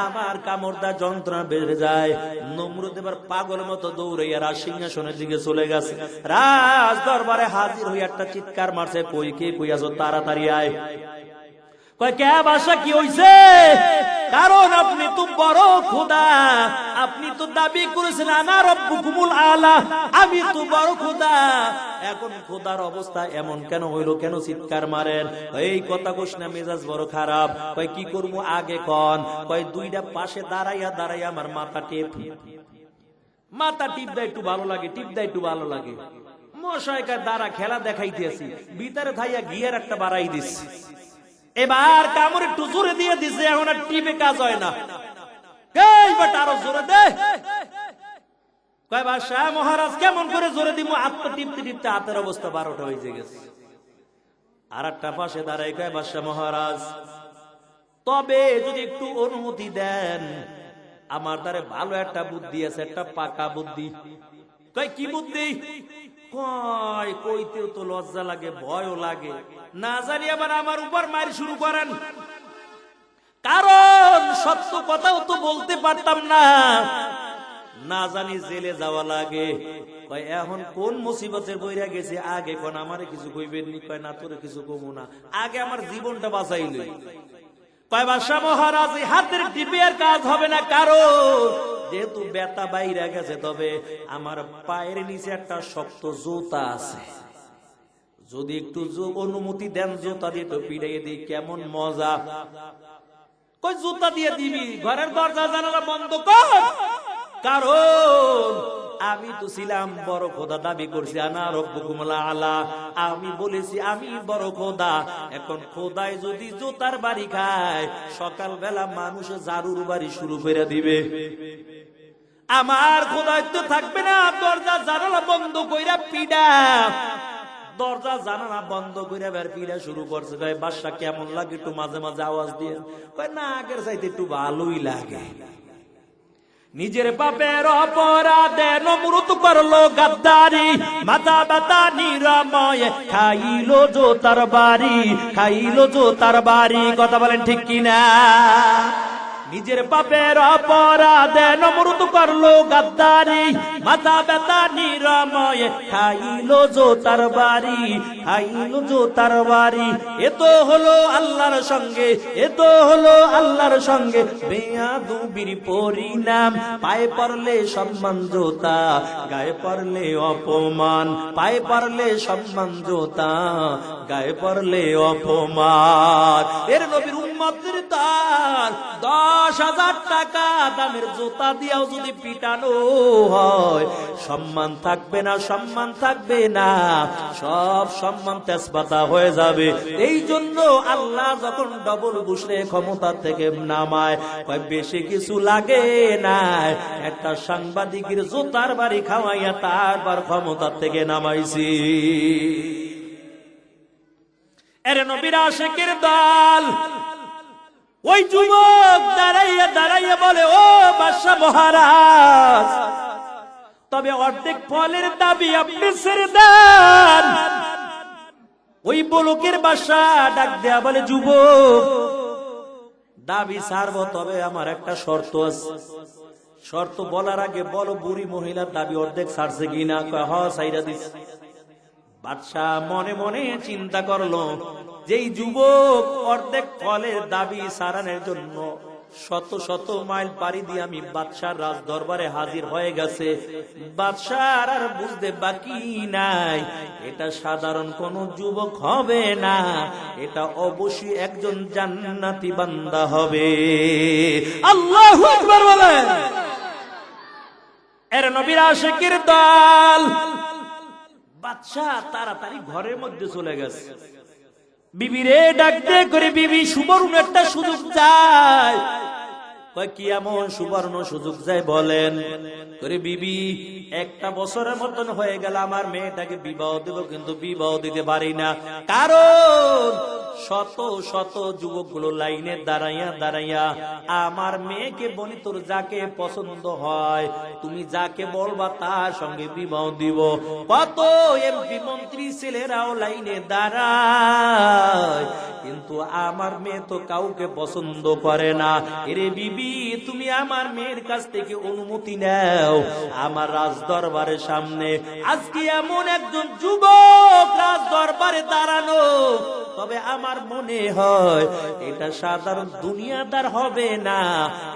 আমার কামড়দা যন্ত্রণা বেড়ে যায়। নমরুদ এবার পাগল মতো দৌড়াইয়া রাজ সিংহাসনের দিকে চলে গেছে। রাজ দরবারে হাজির হয়ে একটা চিৎকার মারছে, কই কে কই আছো, তাড়াতাড়ি আয়। কয় কে বাসা, কি হইছে? কারণ আপনি তো বড় খোদা, আপনি তো দাবি করেছেন আনা রব্বুকুমুল আলা, আমি তো বড় খোদা। এখন খোদার অবস্থা এমন কেন হইলো, কেন চিৎকার মারেন? এই কথা কোস না, মেজাজ বড় খারাপ। কয় কি করবো আগে কন? কয় দুইটা পাশে দাঁড়াইয়া দাঁড়াইয়া আমার মাথা টিপ দেয়, একটু ভালো লাগে, টিপ দেয় একটু ভালো লাগে। মশাইকার দ্বারা খেলা দেখাইতেছি, ভিতরে থাইয়া গিয়ার একটা বাড়াই দিচ্ছি। এবার কামড় একটু জোরে দিয়ে দিছে, এখন আর টিপে কাজ হয় না, এইবার আরো জোরে দে। কয় বাদশা মহারাজ কেমন করে জোরে দিব, হাত টিপতে টিপতে হাতের অবস্থা 12টা হয়ে গেছে। আর একটা পাশে দাঁড়াই, কয় বাদশা মহারাজ তবে যদি একটু অনুমতি দেন, আমার দ্বারে ভালো একটা বুদ্ধি আছে, একটা পাকা বুদ্ধি। কয় কি বুদ্ধি? কয় কইতেও তো লজ্জা লাগে, ভয়ও লাগে, না জানি আবার আমার উপর মার শুরু করেন, কারণ সত্য কথাও তো বলতে পারতাম না, না জানি জেলে যাওয়া লাগে। কয় এখন কোন মুসিবতের বইরা গেছে, আগে কোন আমারে কিছু কইবেন নি? কয় না, তোরে কিছু কমু না, আগে আমার জীবনটা বাঁচাইলে। কয় বাদশা মহারাজ হাতের টিপে আর কাজ হবে না, কারণ যেহেতু ব্যথা বাইরে গেছে, তবে আমার পায়ের নিচে একটা শক্ত জুতা আছে, যদি একটু অনুমতি দেন জুতা দিয়ে তো পিড়াইয়ে দিই, কেমন মজা। কই জুতা দিয়ে দিবি, ঘরের দরজা জানালা বন্ধ কর, কারণ আমি তো ছিলাম বড় খোদা, দাবি করছি আনা রব্বুকুমুল আলা, আমি বলেছি আমি বড় খোদা। এখন খোদায় যদি জুতার বাড়ি খায়, সকালবেলা মানুষ জারুর বাড়ি শুরু করে দিবে, আমার খোদায়িত্ব থাকবে না। দরজা জানালা বন্ধ কইরা পিডা, দরজা জানালা বন্ধ কইরা বের পিডা শুরু করছে। কয় বাদশা কেমন লাগে, একটু মাঝে মাঝে আওয়াজ দিয়ে? কয় না, আগের চাইতে একটু ভালোই লাগে। নিজের বাপের অপরাধে নমরুদ করলো গাদ্দারি, মাথা ব্যথা নিরাময় খাইলো জোতার বাড়ি, খাইলো জোতার বাড়ি। কথা বলেন ঠিক কিনা? নিজের পাপের অপরাধে নমরুদ করলো গাদ্দারি, মাথা ব্যথা নিরাময় খাইলো জোতার বাড়ি, খাইলো জোতার বাড়ি। এ তো হলো আল্লাহর সঙ্গে, এ তো হলো আল্লাহর সঙ্গে বেয়াদবির পরিণাম। পায়ে পড়লে সম্মান জোতা, গায়ে পড়লে অপমান, পায়ে পড়লে সম্মান জোতা, গায়ে পড়লে অপমান। এর নবীর হিম্মতের তার 10,000 টাকা দামের জুতা দিয়েও যদি পিটানো হয়, সম্মান থাকবে না, সম্মান থাকবে না, সব সম্মান তেজপাতা হয়ে যাবে। এই জন্য আল্লাহ যখন ডবল বুশরে ক্ষমতা থেকে নামায়, বেশি কিছু লাগে না, একটা সাংবাদিকের জুতার বাড়ি খাওয়াইয়া তারপর ক্ষমতা থেকে নামাইছি। এর নবীর আশিকের দল ওই যুবক দাঁড়াইয়া দাঁড়াইয়া বলে, ও বাদশাহ মহারাজ, তবে অর্ধেক ফলের দাবি আপনি ছেড়ে দেন। ওই বলকের বাদশাহ ডাক দেয়া বলে, যুবক দাবি ছাড়বো, তবে আমার একটা শর্ত আছে। শর্ত বলার আগে বলো, বুড়ি মহিলার দাবি অর্ধেক ছাড়ছে কিনা? হ, ছাইরা দিছে। বাদশাহ মনে মনে চিন্তা করলো, যেই যুবক অর্ধেক ফলের দাবি সারানোর জন্য শত শত মাইল পাড়ি দিয়ে আমি বাদশার রাজ দরবারে হাজির হয়ে গেছে, বাদশার আর বুঝতে বাকি নাই এটা সাধারণ কোন যুবক হবে না, এটা অবশ্যই একজন জান্নাতি বান্দা হবে। আল্লাহু আকবার বলেন। এর নবীর আশিকের দল বাদশাহ তাড়াতাড়ি ঘরের মধ্যে চলে গেছে। বিবিরে ডাকতে করে, বিবি সুবর্ণ একটা সুযোগ চায়। কি এমন সুবর্ণ সুযোগ যায় বলেন? করে বিবি, একটা বছরের মতন হয়ে গেল আমার মেয়েটাকে বিবাহ দেব, কিন্তু বিবাহ দিতে পারি না, কারণ শত শত যুবক গুলো লাইনে দাঁড়াইয়া দাঁড়াইয়া আমার মেয়েকে বলি, তোর যাকে পছন্দ হয় তুমি যাকে বলবা তার সঙ্গে বিবাহ দিব। কত এমপি মন্ত্রী ছেলেরাও লাইনে দাঁড়ায়, কিন্তু আমার মেয়ে তো কাউকে পছন্দ করে না। এরে বিবি, তুমি আমার মেয়ের কাছ থেকে অনুমতি নাও আমার রাজ দরবারের সামনে। আজকে এমন একজন যুবক রাজ দরবারে দাঁড়ানো, তবে আমার মনে হয় এটা সাধারণ দুনিয়াদার হবে না,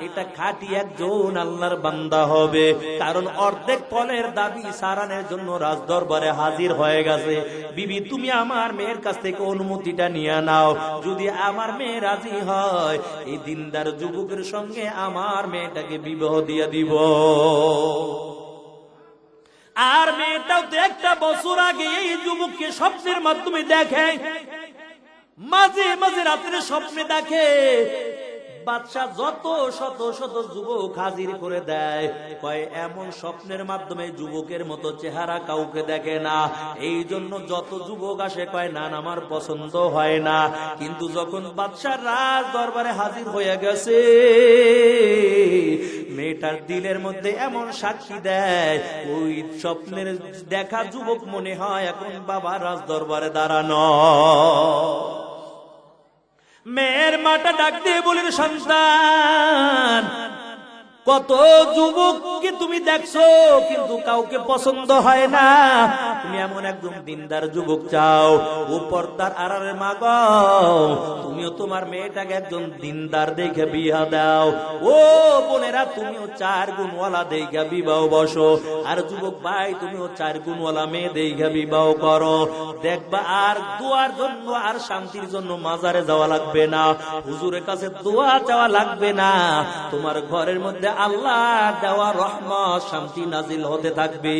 এটা খাঁটি একজন আল্লাহর বান্দা হবে, কারণ অর্ধেক ফলের দাবি সারানোর জন্য রাজ দরবারে হাজির হয়ে গেছে। বিবি, তুমি আমার মেয়ের কাছ থেকে অনুমতিটা নিয়ে নাও, যদি আমার মেয়ে রাজি হয় এই দিনদার যুবকের সঙ্গে আমার মেয়েটাকে বিবাহ দিয়ে দিব। আর মেয়েটাও তো একটা বছর আগে এই যুবককে স্বপ্নের মাধ্যমে দেখে, মাঝে মাঝে রাত্রে স্বপ্নে দেখে। বাদশা যত শত শত যুবক হাজির করে দেয়, কয় এমন স্বপ্নের মাধ্যমে যুবকের মতো চেহারা কাউকে দেখে না, এই জন্য যত যুবক আসে কয় না আমার পছন্দ হয় না। কিন্তু যখন বাদশার রাজ দরবারে হাজির হয়ে গেছে, মেয়েটার দিলের মধ্যে এমন সাক্ষী দেয়, ওই স্বপ্নের দেখা যুবক মনে হয় এখন বাবা রাজ দরবারে দাঁড়ানো। মেয়ের মাটা ডাক দিয়ে বলেন, সন্তান, কত যুবককে তুমি দেখছো কিন্তু কাউকে পছন্দ হয় না, তুমি এমন একজন দিনদার যুবক চাও, ও পর্দার আড়ালের মা গো, তুমিও তোমার মেয়েটাকে একজন দিনদার দেখে বিয়া দাও। ও বোনেরা, তুমিও 4 গুণওয়ালা দেখে বিবাহ বসো, আর যুবক ভাই তুমিও 4 গুণওয়ালা মেয়ে দেখে বিবাহ করো। দেখবা আর দোয়ার জন্য আর শান্তির জন্য মাজারে যাওয়া লাগবে না, হুজুরের কাছে দোয়া চাওয়া লাগবে না, তোমার ঘরের মধ্যে আল্লাহ দেওয়া রহমত শান্তি নাজিল হতে থাকবে।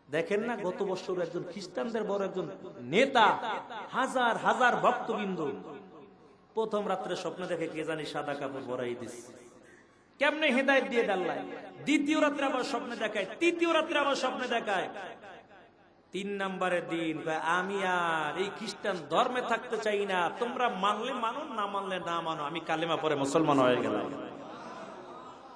দেখেন না, গত বছর একজন খ্রিস্টানদের বড় একজন নেতা, হাজার হাজার ভক্তবৃন্দ, প্রথম রাত্রে স্বপ্ন দেখে কে জানি সাদা কাপড় পরাই দিচ্ছে, কেমনে হেদায়েত দিয়ে আল্লাহ। দ্বিতীয় রাত্রে আবার স্বপ্নে দেখায়, তৃতীয় রাত্রে আবার স্বপ্নে দেখায়। 3 নম্বরের দিন আমি আর এই খ্রিস্টান ধর্মে থাকতে চাই না, তোমরা মানলে মানো, না মানলে না মানো, আমি কালেমা পড়ে মুসলমান হয়ে গেলাম।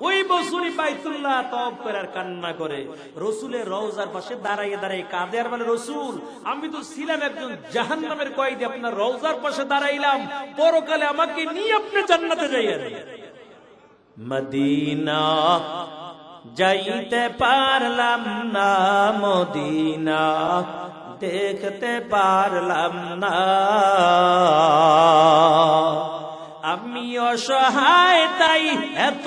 ওই বছরই বাইতুল্লাহ তওয়াফ করে আর কান্না করে রসুলের রওজার পাশে দাঁড়াইয়ে দাঁড়াইয়ে কাঁদে আর বলে, রসুল আমি তো ছিলাম একজন জাহান্নামের কয়েদি, আপনার রওজার পাশে দাঁড়াইলাম, পরকালে আমাকে নিয়ে আপনি জান্নাতে যাইয়েন। মদিনা যাইতে পারলাম না, মদিনা দেখতে পারলাম না, আমি অসহায় তাই এত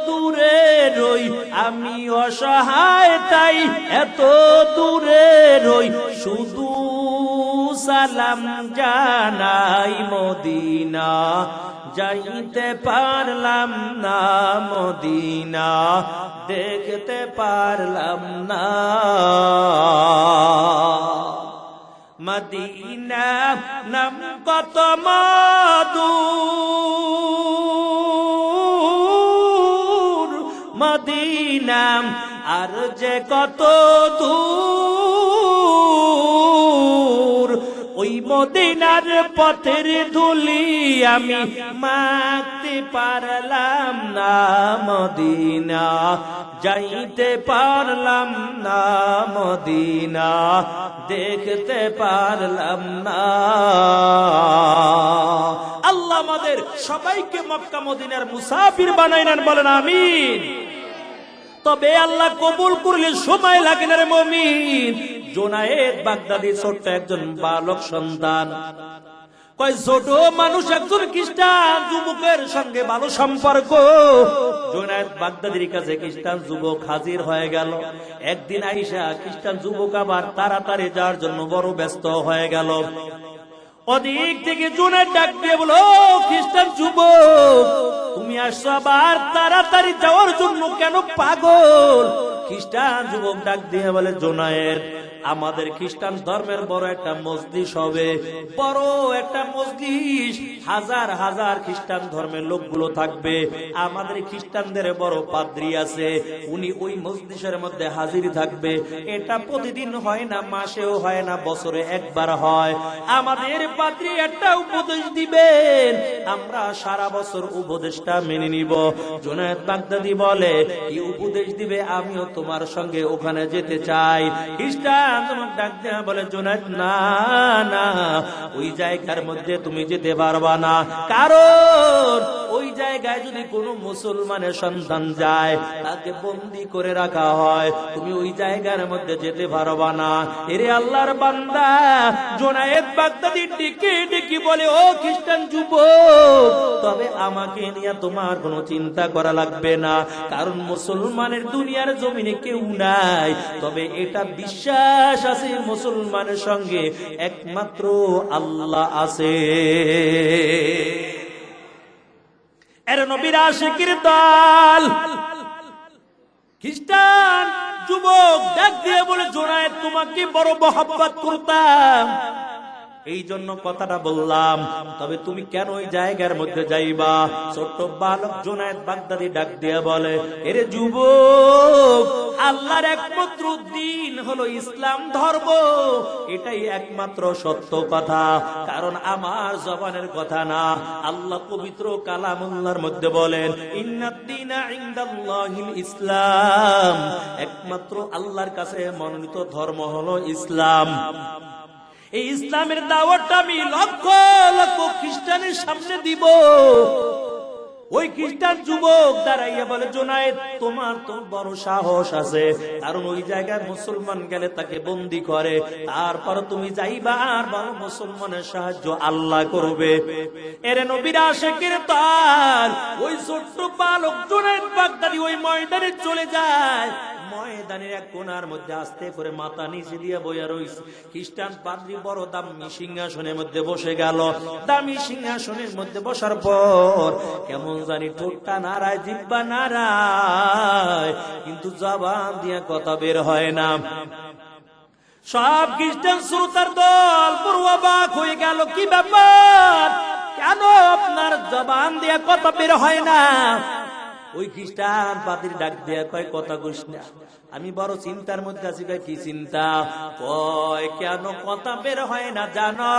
দূরে রই, আমি অসহায় তাই এত দূরে রই, শুধু সালাম জানাই মদিনা, যাইতে পারলাম না মদিনা, দেখতে পারলাম না মদিনা। নাম কত মধুর মদিনা, আর যে কত দূর, ওই মদিনার পথের ধুলি আমি মাখতে পারলাম না মদিনা, যাইতে পারলাম না মদিনা, দেখতে পারলাম না। আল্লাহ আমাদের সবাইকে মক্কা মদিনার মুসাফির বানাই নেন, বলেন আমিন। তবে আল্লাহ কবুল করলে সময় লাগে না রে মুমিন। জুনায়েদ বাগদাদি ছোট্ট একজন বালক সন্তান, কয় ছোট মানুষ একজন খ্রিস্টান যুবকের সঙ্গে ভালো সম্পর্ক। জুনায়েদ বাগদাদির কাছে খ্রিস্টান যুবক হাজির হয়ে গেল। একদিন আইসা খ্রিস্টান যুবক আবার তাড়াতাড়ি যাওয়ার জন্য বড় ব্যস্ত হয়ে গেল। ওদিক থেকে জুনায়েদ ডাক দিয়ে বলো, খ্রিস্টান যুবক তুমি আসছো আবার তাড়াতাড়ি যাওয়ার জন্য, কেন পাগল? খ্রিস্টান যুবক ডাক দিয়ে বলে, জুনায়েদ আমাদের খ্রিস্টান ধর্মের বড় একটা মজলিস হবে, বড় একটা মজলিস, হাজার হাজার খ্রিস্টান ধর্মের লোকগুলো থাকবে। আমাদের খ্রিস্টানদের বড় পাদ্রী আছে, উনি ওই মজলিসের মধ্যে হাজির থাকবে। এটা প্রতিদিন হয় না, মাসেও হয় না, বছরে একবার হয়। আমাদের পাদ্রী একটা উপদেশ দিবেন, আমরা সারা বছর উপদেশটা মেনে নিব। জুনায়েদ বাগদাদি বলে, কি উপদেশ দিবে? আমিও তোমার সঙ্গে ওখানে যেতে চাই। খ্রিস্টান ডাক দেয়া বলে, জুনায়েদ না না, ওই জায়গার মধ্যে তুমি যেতে পারবা না, কারণ ওই জায়গায় যদি কোনো মুসলমানের সন্তান যায় তাকে বন্দী করে রাখা হয়, তুমি ওই জায়গার মধ্যে যেতে পারবা না। এরে আল্লাহর বান্দা জুনায়েদ বাগদাদি ডেকে ডেকে বলে, ও খ্রিস্টান যুবক, তবে আমাকে নিয়ে তোমার কোনো চিন্তা করা লাগবে না, কারণ মুসলমানের দুনিয়ার জমিনে কেউ নাই। তবে এটা বিশ্বাস আছে, মুসলমানের সঙ্গে একমাত্র আল্লাহ আছে। এর নবীর আশিকের দল খ্রিস্টান যুবক ডাক দিয়ে বলে, জুনায়েদ তোমাকে বড় মহব্বত করতাম, এই জন্য কথাটা বললাম, তবে তুমি কেন ওই জায়গার মধ্যে যাইবা? ছোট্ট বালক জুনায়েদ বাগদাদি ডাক দিয়ে বলে, এরে যুবক, আল্লাহর একমাত্র দ্বীন হলো ইসলাম ধর্ম, এটাই একমাত্র সত্য কথা, কারণ আমার জবানের কথা না, আল্লাহ পবিত্র কালামুল্লাহর মধ্যে বলেন, ইন্নাদ-দীনা ইনদাল্লাহিল ইসলাম, একমাত্র আল্লাহর কাছে মনোনীত ধর্ম হলো ইসলাম। এই ইসলামের দাওয়াতটা আমি লক্ষ লক্ষ খ্রিস্টানের সামনে দিব। ওই খ্রিস্টান যুবক দাঁড়াইয়া বলে, জুনায়েদ তোমার তো বড় সাহস আছে, কারণ ওই জায়গায় মুসলমান গেলে তাকে বন্দী করে, তারপর তুমি যাইবা আর বড় মুসলমানের সাহায্য আল্লাহ করবে। এরে নবীর আশিকের দল ওই ছোট্ট বালক জুনায়েদ বাগদাদি ওই ময়দানে চলে যায়। ময়দানের এক কোণার মধ্যে আস্তে করে মাথা নিচে দিয়ে বইয়া রইছে। খ্রিস্টান পাদ্রী বড় দামি সিংহাসনের মধ্যে বসে গেল। দামি সিংহাসনের মধ্যে বসার পর কেমন জানি ঠোঁটটা নাড়ায়, জিহ্বা নাড়ায়, কিন্তু জবান দিয়ে কথা বের হয় না। সব খ্রিস্টান শ্রোতার দল পুরো অবাক হয়ে গেল, কি ব্যাপার, কেন আপনার জবান দিয়ে কথা বের হয় না? ওই খ্রিস্টান পাদ্রী ডাক দেয়া কয়, কথা কইস না, আমি বড় চিন্তার মধ্যে আছি। কয়, কি চিন্তা? কয়, কেন কথা বের হয় না জানো?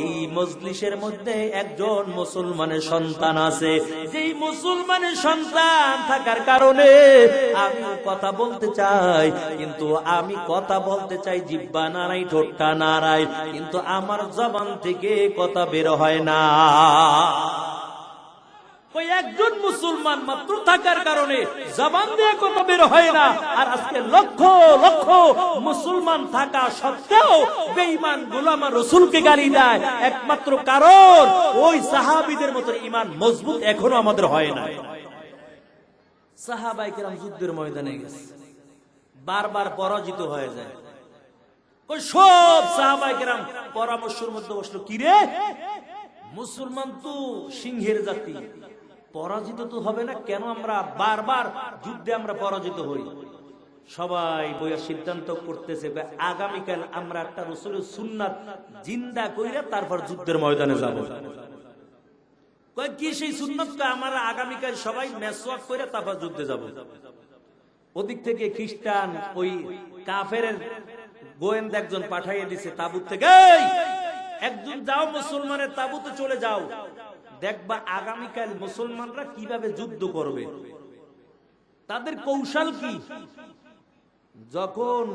এই মজলিসের মধ্যে একজন মুসলমানের সন্তান আছে, যেই মুসলমানের সন্তান থাকার কারণে আমি কথা বলতে চাই, কিন্তু আমি কথা বলতে চাই, জিহ্বা নাড়াই, ঠোঁটটা নাড়াই, কিন্তু আমার জবান থেকে কথা বের হয় না। একজন মুসলমান মাত্র থাকার কারণে জবান দিয়ে কথা বের হয় না, আর আজকে লক্ষ লক্ষ মুসলমান থাকা সত্ত্বেও বেঈমান গোলাম রাসূলকে গালি দেয়, একমাত্র কারণ ওই সাহাবীদের মতো ঈমান মজবুত এখনো আমাদের হয় না। সাহাবায়ে কেরাম যুদ্ধের ময়দানে গেছে, বারবার পরাজিত হয়ে যায়, কই সব সাহাবায়ে কেরাম পরামর্শের মধ্যে বসলো, কি রে মুসলমান তো সিংহের জাতি, পরাজিত তো হবে না, কেন আমরা বারবার যুদ্ধে আমরা পরাজিত হই? সবাই বইয়া সিদ্ধান্ত করতেছে আগামীকাল আমরা একটা রাসূলের সুন্নাত জিন্দা কইরা তারপর যুদ্ধের ময়দানে যাব। কয় কি সেই সুন্নাতটা? আমরা আগামীকাল সবাই মেসওয়াক কইরা তারপর যুদ্ধে যাব। ওদিক থেকে খ্রিস্টান ওই কাফেরের গোয়েন্দা একজন পাঠাইয়ে দিছে তাবুত থেকে, এই একজন যাও মুসলমানের তাবুতে চলে যাও, দেখবা আগামীকাল মুসলমানরা কিভাবে যুদ্ধ করবে, তাদের কৌশল কি। যখন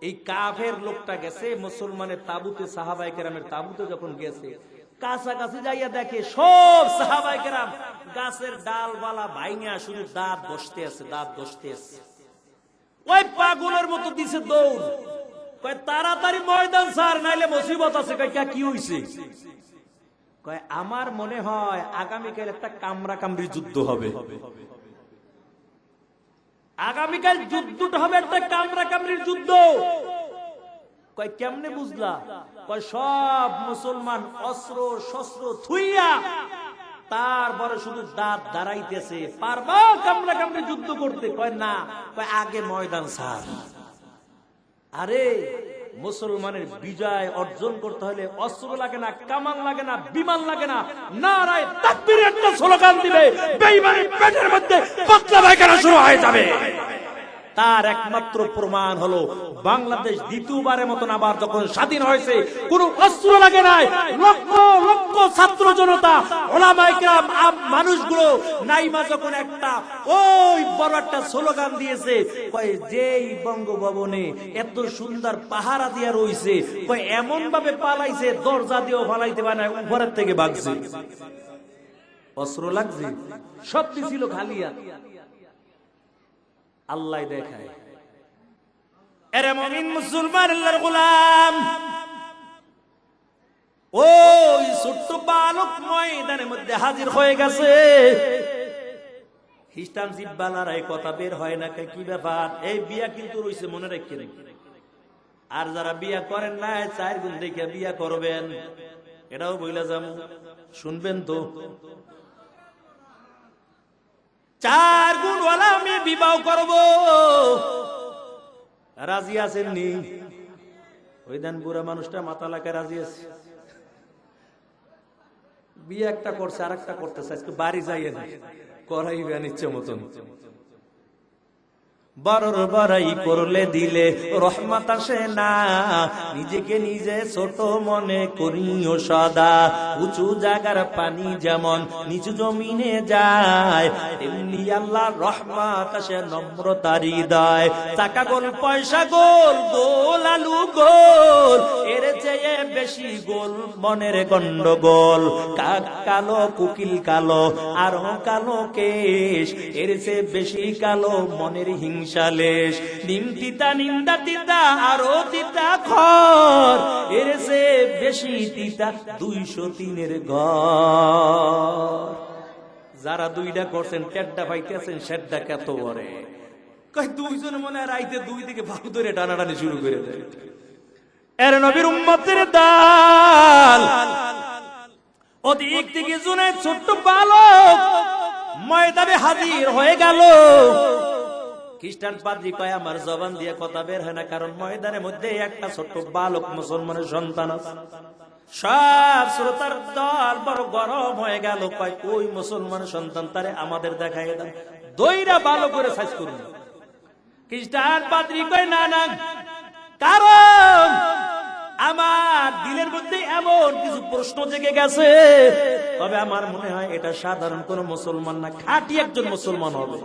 এই কাফের লোকটা গেছে মুসলমানের তাবুতে, সাহাবায়ে কেরামের তাবুতে যখন গেছে, কাছাকাছি যাইয়া দেখে সব সাহাবায়ে কেরাম গাছের ডালবালা ভাইঙা শুধু দাঁত বসতে আছে, দাঁত বসতে আছে। ওই পাগলের মতো দিছে দৌড়, কয় তাড়াতাড়ি ময়দান ছাড় নাইলে মুসিবত আছে। কয় কি হইছে? কয় আমার মনে হয় আগামীকাল একটা কামরা কামড়ি যুদ্ধ হবে, আগামীকাল যুদ্ধটা হবে একটা কামরা কামড়ির যুদ্ধ। কয় কেমনে বুঝলা? কয় সব মুসলমান অস্ত্র শস্ত্র থুইয়া তারপরে শুধু দাঁত দাঁড়াইতেছে, পারবা কামরা কামড়ি যুদ্ধ করতে? কয় না। কয় আগে ময়দান ছাড়। আরে মুসলমানের বিজয় অর্জন করতে হলে অস্ত্র লাগে না, কামান লাগে না, বিমান লাগে না, নারায়ে তাকবীরের একটা স্লোগান দিবে, বেঈমানের পেটের মধ্যে পাতলা পায়খানা শুরু হয়ে যাবে। তার একমাত্র প্রমাণ হলো বাংলাদেশ দ্বিতীয়বারের মতন আবার যখন স্বাধীন হয়েছে, কোন অস্ত্র লাগে নাই, লক্ষ লক্ষ ছাত্র জনতা উলামায়ে কেরাম মানুষগুলো নাইমা যখন একটা ওই বড় একটা স্লোগান দিয়েছে, কয় যেই বঙ্গভবনে এত সুন্দর পাহারা দিয়া রইছে, কয় এমন ভাবে পালাইছে দরজা দিয়েও পালাইতে পারে না, উপরের থেকে ভাগছে। অস্ত্র লাগছে, সব ছিল খালিয়া। আল্লাহ দেখায় এরে মুমিন মুসলমান আল্লাহর গোলাম, ওই ছোট্ট বালক ময়দানের মধ্যে হাজির হয়ে গেছে। খ্রিস্টান জিব্বালার এই কথা বের হয় না, কি ব্যাপার? এই বিয়া কিন্তু রইছে, মনে রাখেন। আর যারা বিয়া করেন না 4 গুণ দেখে বিয়া করবেন, এটাও বইলা যাবো, শুনবেন তো। 4 গুণ ওয়ালা আমি বিবাহ করব, রাজি আছেন নি? ওই দেন বুড়া মানুষটা মাথা লাগায় রাজি আছে। বিয়ে একটা করছে আর একটা করতেছে, আজকে বাড়ি যাইয়ে না করাইবেন ইচ্ছে মতন। বড়র বড়াই করলে দিলে রহমত আসে না, নিজেকে নিজে ছোট মনে করিও সদা। উঁচু জায়গার পানি যেমন নিচু জমিনে যায়, তেমনি আল্লাহর রহমত আসে নম্রতার হৃদয়। টাকা গোল পয়সা গোল, গোল আলু গোল, এর চেয়ে বেশি গোল মনের গন্ডগোল। কাক কালো কুকিল কালো আরো কালো কেশ, এর চেয়ে বেশি কালো মনের হিংসালেশ। নিম তিতা নিন্দা তিতা আরো তিতা খর, এর চেয়ে বেশি তিতা 203-এর ঘর। যারা 2টা করছেন টেড্ডা পাইতেছেন, সেড্ডা কত বড়ে। কয় 2 জন মনে হয় রাইতে 2 দিকে ভাগ ধরে টানাটানি শুরু করে দেয়। এর নবীর উম্মতের দাল ওদিক থেকে জুনে ছোট্ট বালক ময়দানে হাজির হয়ে গেল। খ্রিস্টান পাদ্রী কয় আমার জবান দিয়ে কথা বের হয় না, কারণ ময়দানের মধ্যে একটা ছোট্ট বালক মুসলমানের সন্তান আছে। সব শ্রোতার দল বড় গরম হয়ে গেল, কয় ওই মুসলমানের সন্তান, তারে আমাদের দেখাই দেন, দইরা ভালো করে সাইজ করুন। খ্রিস্টান পাদ্রী কয় না না, কারণ আমার দিলের মধ্যে এমন কিছু প্রশ্ন জেগে গেছে, তবে আমার মনে হয় এটা সাধারণ কোন মুসলমান না, খাঁটি একজন মুসলমান হবে।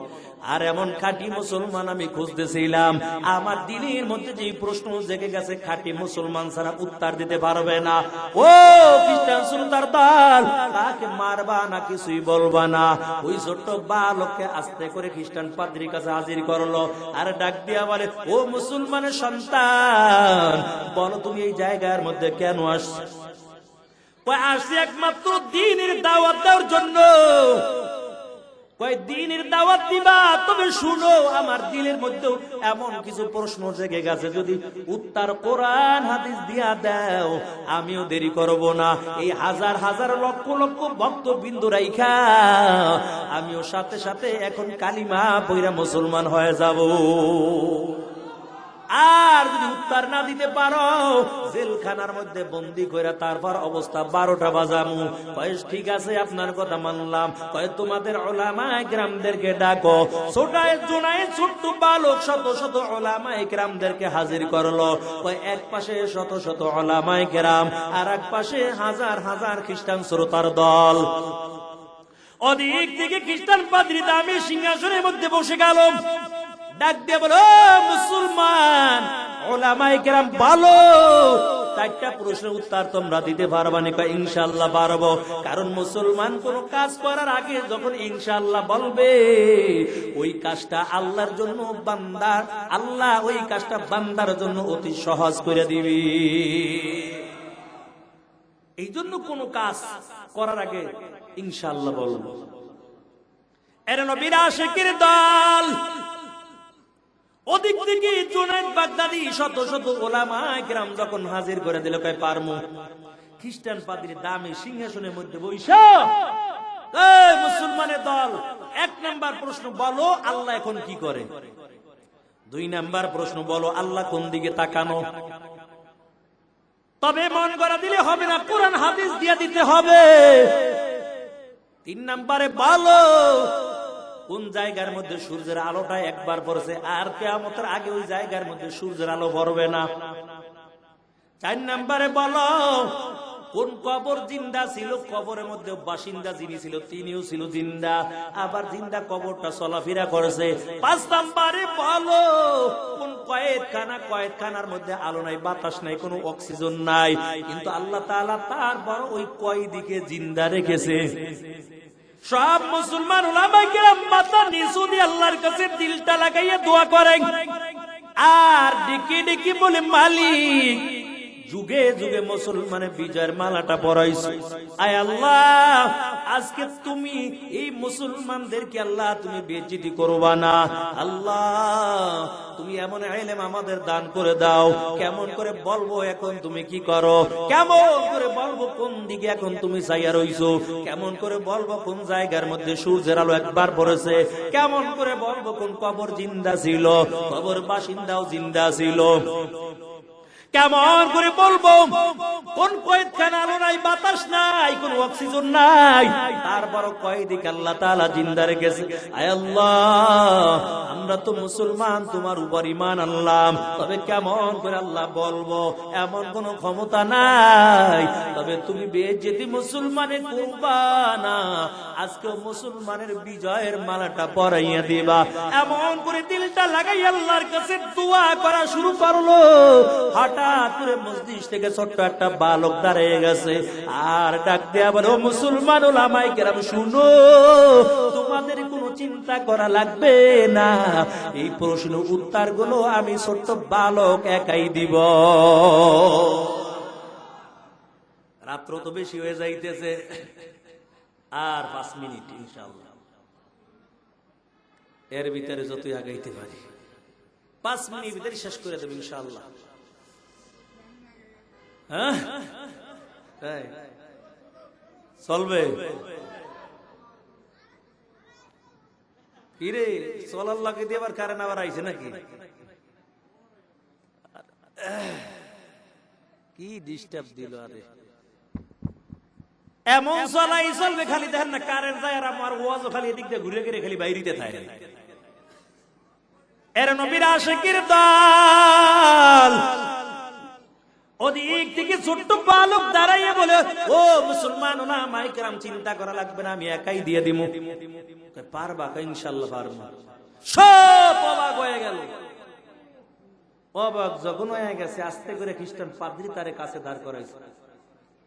আর এমন খাঁটি মুসলমান আমি খুঁজতেছিলাম। আমার দিলের মধ্যে যে প্রশ্ন জেগে গেছে, খাঁটি মুসলমান ছাড়া উত্তর দিতে পারবে না। ও খ্রিস্টান শ্রোতার দল, তাকে মারবা না কিছুই বলবা না। ওই ছোট্ট বালককে আস্তে করে খ্রিস্টান পাদ্রীর কাছে হাজির করলো, আর ডাক দিয়া বলে, ও মুসলমানের সন্তান, বলো তুমি এই জায়গার মধ্যে কেন আসছো? আসছি একমাত্র দ্বীনের দাওয়াত দেওয়ার জন্য। কয় দিনের দাওয়াত দিবা, তবে শুনো আমার দিলের মধ্যেও এমন কিছু প্রশ্ন জেগে গেছে, যদি উত্তর কোরআন হাদিস দিয়া দাও আমিও দেরি করব না। এই হাজার হাজার লক্ষ লক্ষ ভক্তবৃন্দ রাইখা আমিও সাথে সাথে এখন কালিমা পয়রা মুসলমান হয়ে যাব। আর যদি উত্তর না দিতে পারো জেলখানার মধ্যে বন্দি করে তারপর অবস্থা 12টা বাজামু। কয় ঠিক আছে আপনার কথা মানলাম। কয় তোমাদের উলামায়ে কেরামদেরকে ডাকো। ছোটায় জোনায় ছোট্ট বালক শত শত উলামায়ে কেরামদেরকে হাজির করলো। কয় এক পাশে শত শত উলামায়ে কেরাম, আর এক পাশে হাজার হাজার খ্রিস্টান শ্রোতার দল। ওদিক থেকে খ্রিস্টান পাদ্রী দামি সিংহাসনের মধ্যে বসে গেল। ডাক দিয়ে বলো মুসলমান উলামায়ে কেরাম ভালো, 4টা প্রশ্নের উত্তর তোমরা দিতে পারবা নি? কয় ইনশাআল্লাহ পারবো। কারণ মুসলমান কোন কাজ করার আগে যখন ইনশাআল্লাহ বলবে ওই কাজটা আল্লাহর জন্য বান্দার, আল্লাহ ওই কাজটা বান্দার জন্য অতি সহজ করে দিবে। এই জন্য কোন কাজ করার আগে ইনশাআল্লাহ বলবো। এর নবীর আশিকের দল। ওদিক থেকে জুনায়েদ বাগদাদি শত শত উলামায়ে কেরাম যখন হাজির করে দিল, কয় পারমু। খ্রিস্টান পাদ্রী দামি সিংহাসনের মধ্যে বইসা, এই মুসলমানের দল, 1 নাম্বার প্রশ্ন বলো আল্লাহ এখন কি করে। 2 নাম্বার প্রশ্ন বলো আল্লাহ কোন দিকে তাকানো। তবে মন করা দিলে হবে না, কোরআন হাদিস দিয়ে দিতে হবে। 3 নাম্বারে বলো কোন জায়গার মধ্যে সূর্যের আলোটা একবার পড়ছে আর কিয়ামতের আগে ওই জায়গার মধ্যে সূর্যের আলো পড়বে না। 4 নাম্বারে বলো কোন কবর জিন্দা ছিল, কবরের মধ্যে বাসিন্দা যিনি ছিল তিনিও ছিল জিন্দা, আবার জিন্দা কবরটা চলাফেরা করেছে। 5 নাম্বারে বলো কোন কয়েদখানার মধ্যে আলো নাই, বাতাস নাই, কোনো অক্সিজেন নাই, কিন্তু আল্লাহ তাআলা তার বড় ওই কয়েদিকে জিন্দা রেখেছে। সব মুসলমান উলামায়ে কেরাম মাথা নিচু দিয়ে আল্লাহর কাছে দিলটা লাগাইয়া দোয়া করেন আর ডেকে ডেকে বলে মালিক যুগে যুগে মুসলমানের বিজয়ের মালাটা পরাইছো। আয় আল্লাহ আজকে তুমি এই মুসলমানদেরকে আল্লাহ তুমি বেইজ্জতি করবা না। আল্লাহ তুমি এমন ইলম আমাদের দান করে দাও, কেমন করে বলবো এখন তুমি কি করো, কেমন করে বলবো কোন দিকে এখন তুমি চাইয়া রইছো, কেমন করে বলবো কোন জায়গার মধ্যে সূর্যের আলো একবার পড়েছে, কেমন করে বলবো কোন কবর জিন্দা ছিল, কবর বাসিন্দাও জিন্দা ছিল, কেমন করে বলবো কোন কয়েদখানা আলো নাই, বাতাস নাই, কোন অক্সিজেন নাই, তারপর কয়েদিকে আল্লাহ তাআলা জিন্দা রেখেছে। আয় আল্লাহ আমরা তো মুসলমান, তোমার উপর ঈমান আনলাম, তবে কেমন করে আল্লাহ বলবো, এমন কোন ক্ষমতা নাই, তবে তুমি বেইজ্জতি মুসলমানে করবা না, আজকে মুসলমানের বিজয়ের মালাটা পরাইয়া দিবা। এমন করে দিলটা লাগাই আল্লাহর কাছে দোয়া করা শুরু করলো। হঠাৎ করে মসজিদ থেকে ছোট্ট একটা বালক দাঁড়িয়ে গেছে আর ডাক দেয়া বলে, ও মুসলমান উলামায়ে কেরাম শুনো, তোমাদের কোনো চিন্তা করা লাগবে না, এই প্রশ্ন উত্তরগুলো আমি ছোট্ট বালক একাই দিব। রাত্র তো বেশি হয়ে যাইতেছে, আর 5 মিনিট ইনশাআল্লাহ, এর ভিতরে যতই আগাইতে পারি 5 মিনিট ভিতরে শেষ করে দেব ইনশাআল্লাহ। হ্যাঁ চলবে কিরে, চলার লাগে দিয়ে আবার কারেন্ট আবার আইছে নাকি, কি ডিস্টার্ব দিল। আরে এমন চলাই চলবে, খালি দেখেন না কারেন্ট যায় আর আমার ওয়াজও খালি এদিক দিয়ে ঘুরে ঘুরে খালি বাইরিতে থাকে। এর নবীর আশিকের দল। ওদিক থেকে ছোট্ট বালক দাঁড়াইয়া বলে, ও মুসলমান উলামায়ে কেরাম চিন্তা করা লাগবে না, আমি একাই দিয়ে দিমু। পারবা? ইনশাআল্লাহ পারবো। সব অবাক হয়ে গেল। অবাক যখন হয়ে গেছে, আস্তে করে খ্রিস্টান পাদ্রী তারে কাছে দাঁড় করাইছে।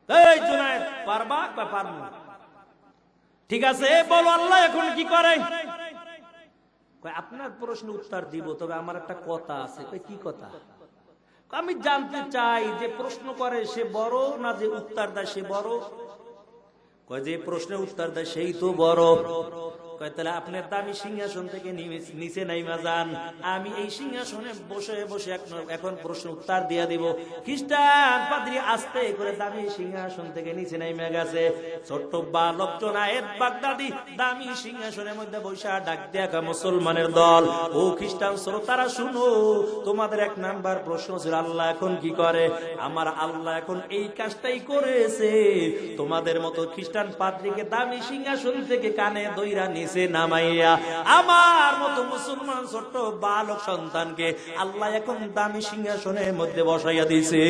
এই জুনায়েদ পারবা? পারবো। ঠিক আছে বলো আল্লাহ এখন কি করে। আপনার প্রশ্ন উত্তর দিব, তবে আমার একটা কথা আছে। কি কথা? আমি জানতে চাই যে প্রশ্ন করে সে বড় না যে উত্তর দেয় সে বড়? যে প্রশ্নের উত্তর দেয় সেই তো বড়। কয় তাহলে আপনার দামি সিংহাসন থেকে নিচে নাইমা যান, আমি এই সিংহাসনে বসে বসে এখন প্রশ্ন উত্তর দিয়ে দিব। খ্রিস্টান পাদ্রী আস্তে করে দামি সিংহাসন থেকে নিচে নাইমা গেছে। ছোট্ট বালক জুনায়েদ বাগদাদি দামি সিংহাসনের মধ্যে বসে ডাক দেখা, মুসলমানের দল, ও খ্রিস্টান শ্রোতারা শুনো, তোমাদের এক নাম্বার প্রশ্ন ছিল আল্লাহ এখন কি করে? আমার আল্লাহ এখন এই কাজটাই করেছে, তোমাদের মতো খ্রিস্টান পাদ্রীকে দামি সিংহাসন থেকে কানে দইরা নিচে নামাইয়া আমার মতো মুসলমান ছোট্ট বালক সন্তানকে আল্লাহ এখন দামি সিংহাসনের মধ্যে বসাইয়া দিছে।